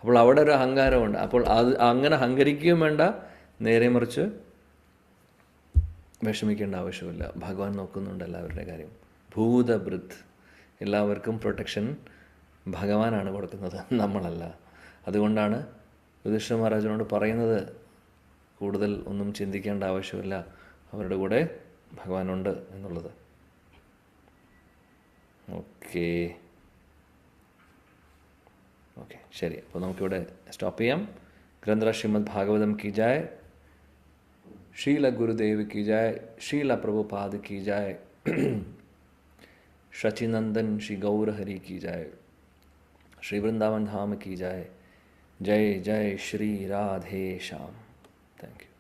അപ്പോൾ അവിടെ ഒരു അഹങ്കാരമുണ്ട്. അപ്പോൾ അങ്ങനെ അഹങ്കരിക്കുകയും വേണ്ട, നേരെ മറിച്ച് വിഷമിക്കേണ്ട ആവശ്യമില്ല. ഭഗവാൻ നോക്കുന്നുണ്ട് എല്ലാവരുടെ കാര്യം. ഭൂതഭൃത്, എല്ലാവർക്കും പ്രൊട്ടക്ഷൻ ഭഗവാനാണ് കൊടുക്കുന്നത്, നമ്മളല്ല. അതുകൊണ്ടാണ് യുധിഷ്ഠിര മഹാരാജനോട് പറയുന്നത്, കൂടുതൽ ഒന്നും ചിന്തിക്കേണ്ട ആവശ്യമില്ല, അവരുടെ കൂടെ ഭഗവാനുണ്ട് എന്നുള്ളത്. ഓക്കെ ശരി. അപ്പോൾ നമുക്കിവിടെ സ്റ്റോപ്പ് ചെയ്യാം. ഗ്രന്ഥരാജ് ശ്രീമദ് ഭാഗവതം കി ജായ്, ശ്രീല ഗുരുദേവ് की जय, श्रीला प्रभुपाद की जय, शचीनंदन श्री गौर हरि की जय, श्री वृंदावन धाम की जय. जय जय श्री राधे श्याम. Thank you.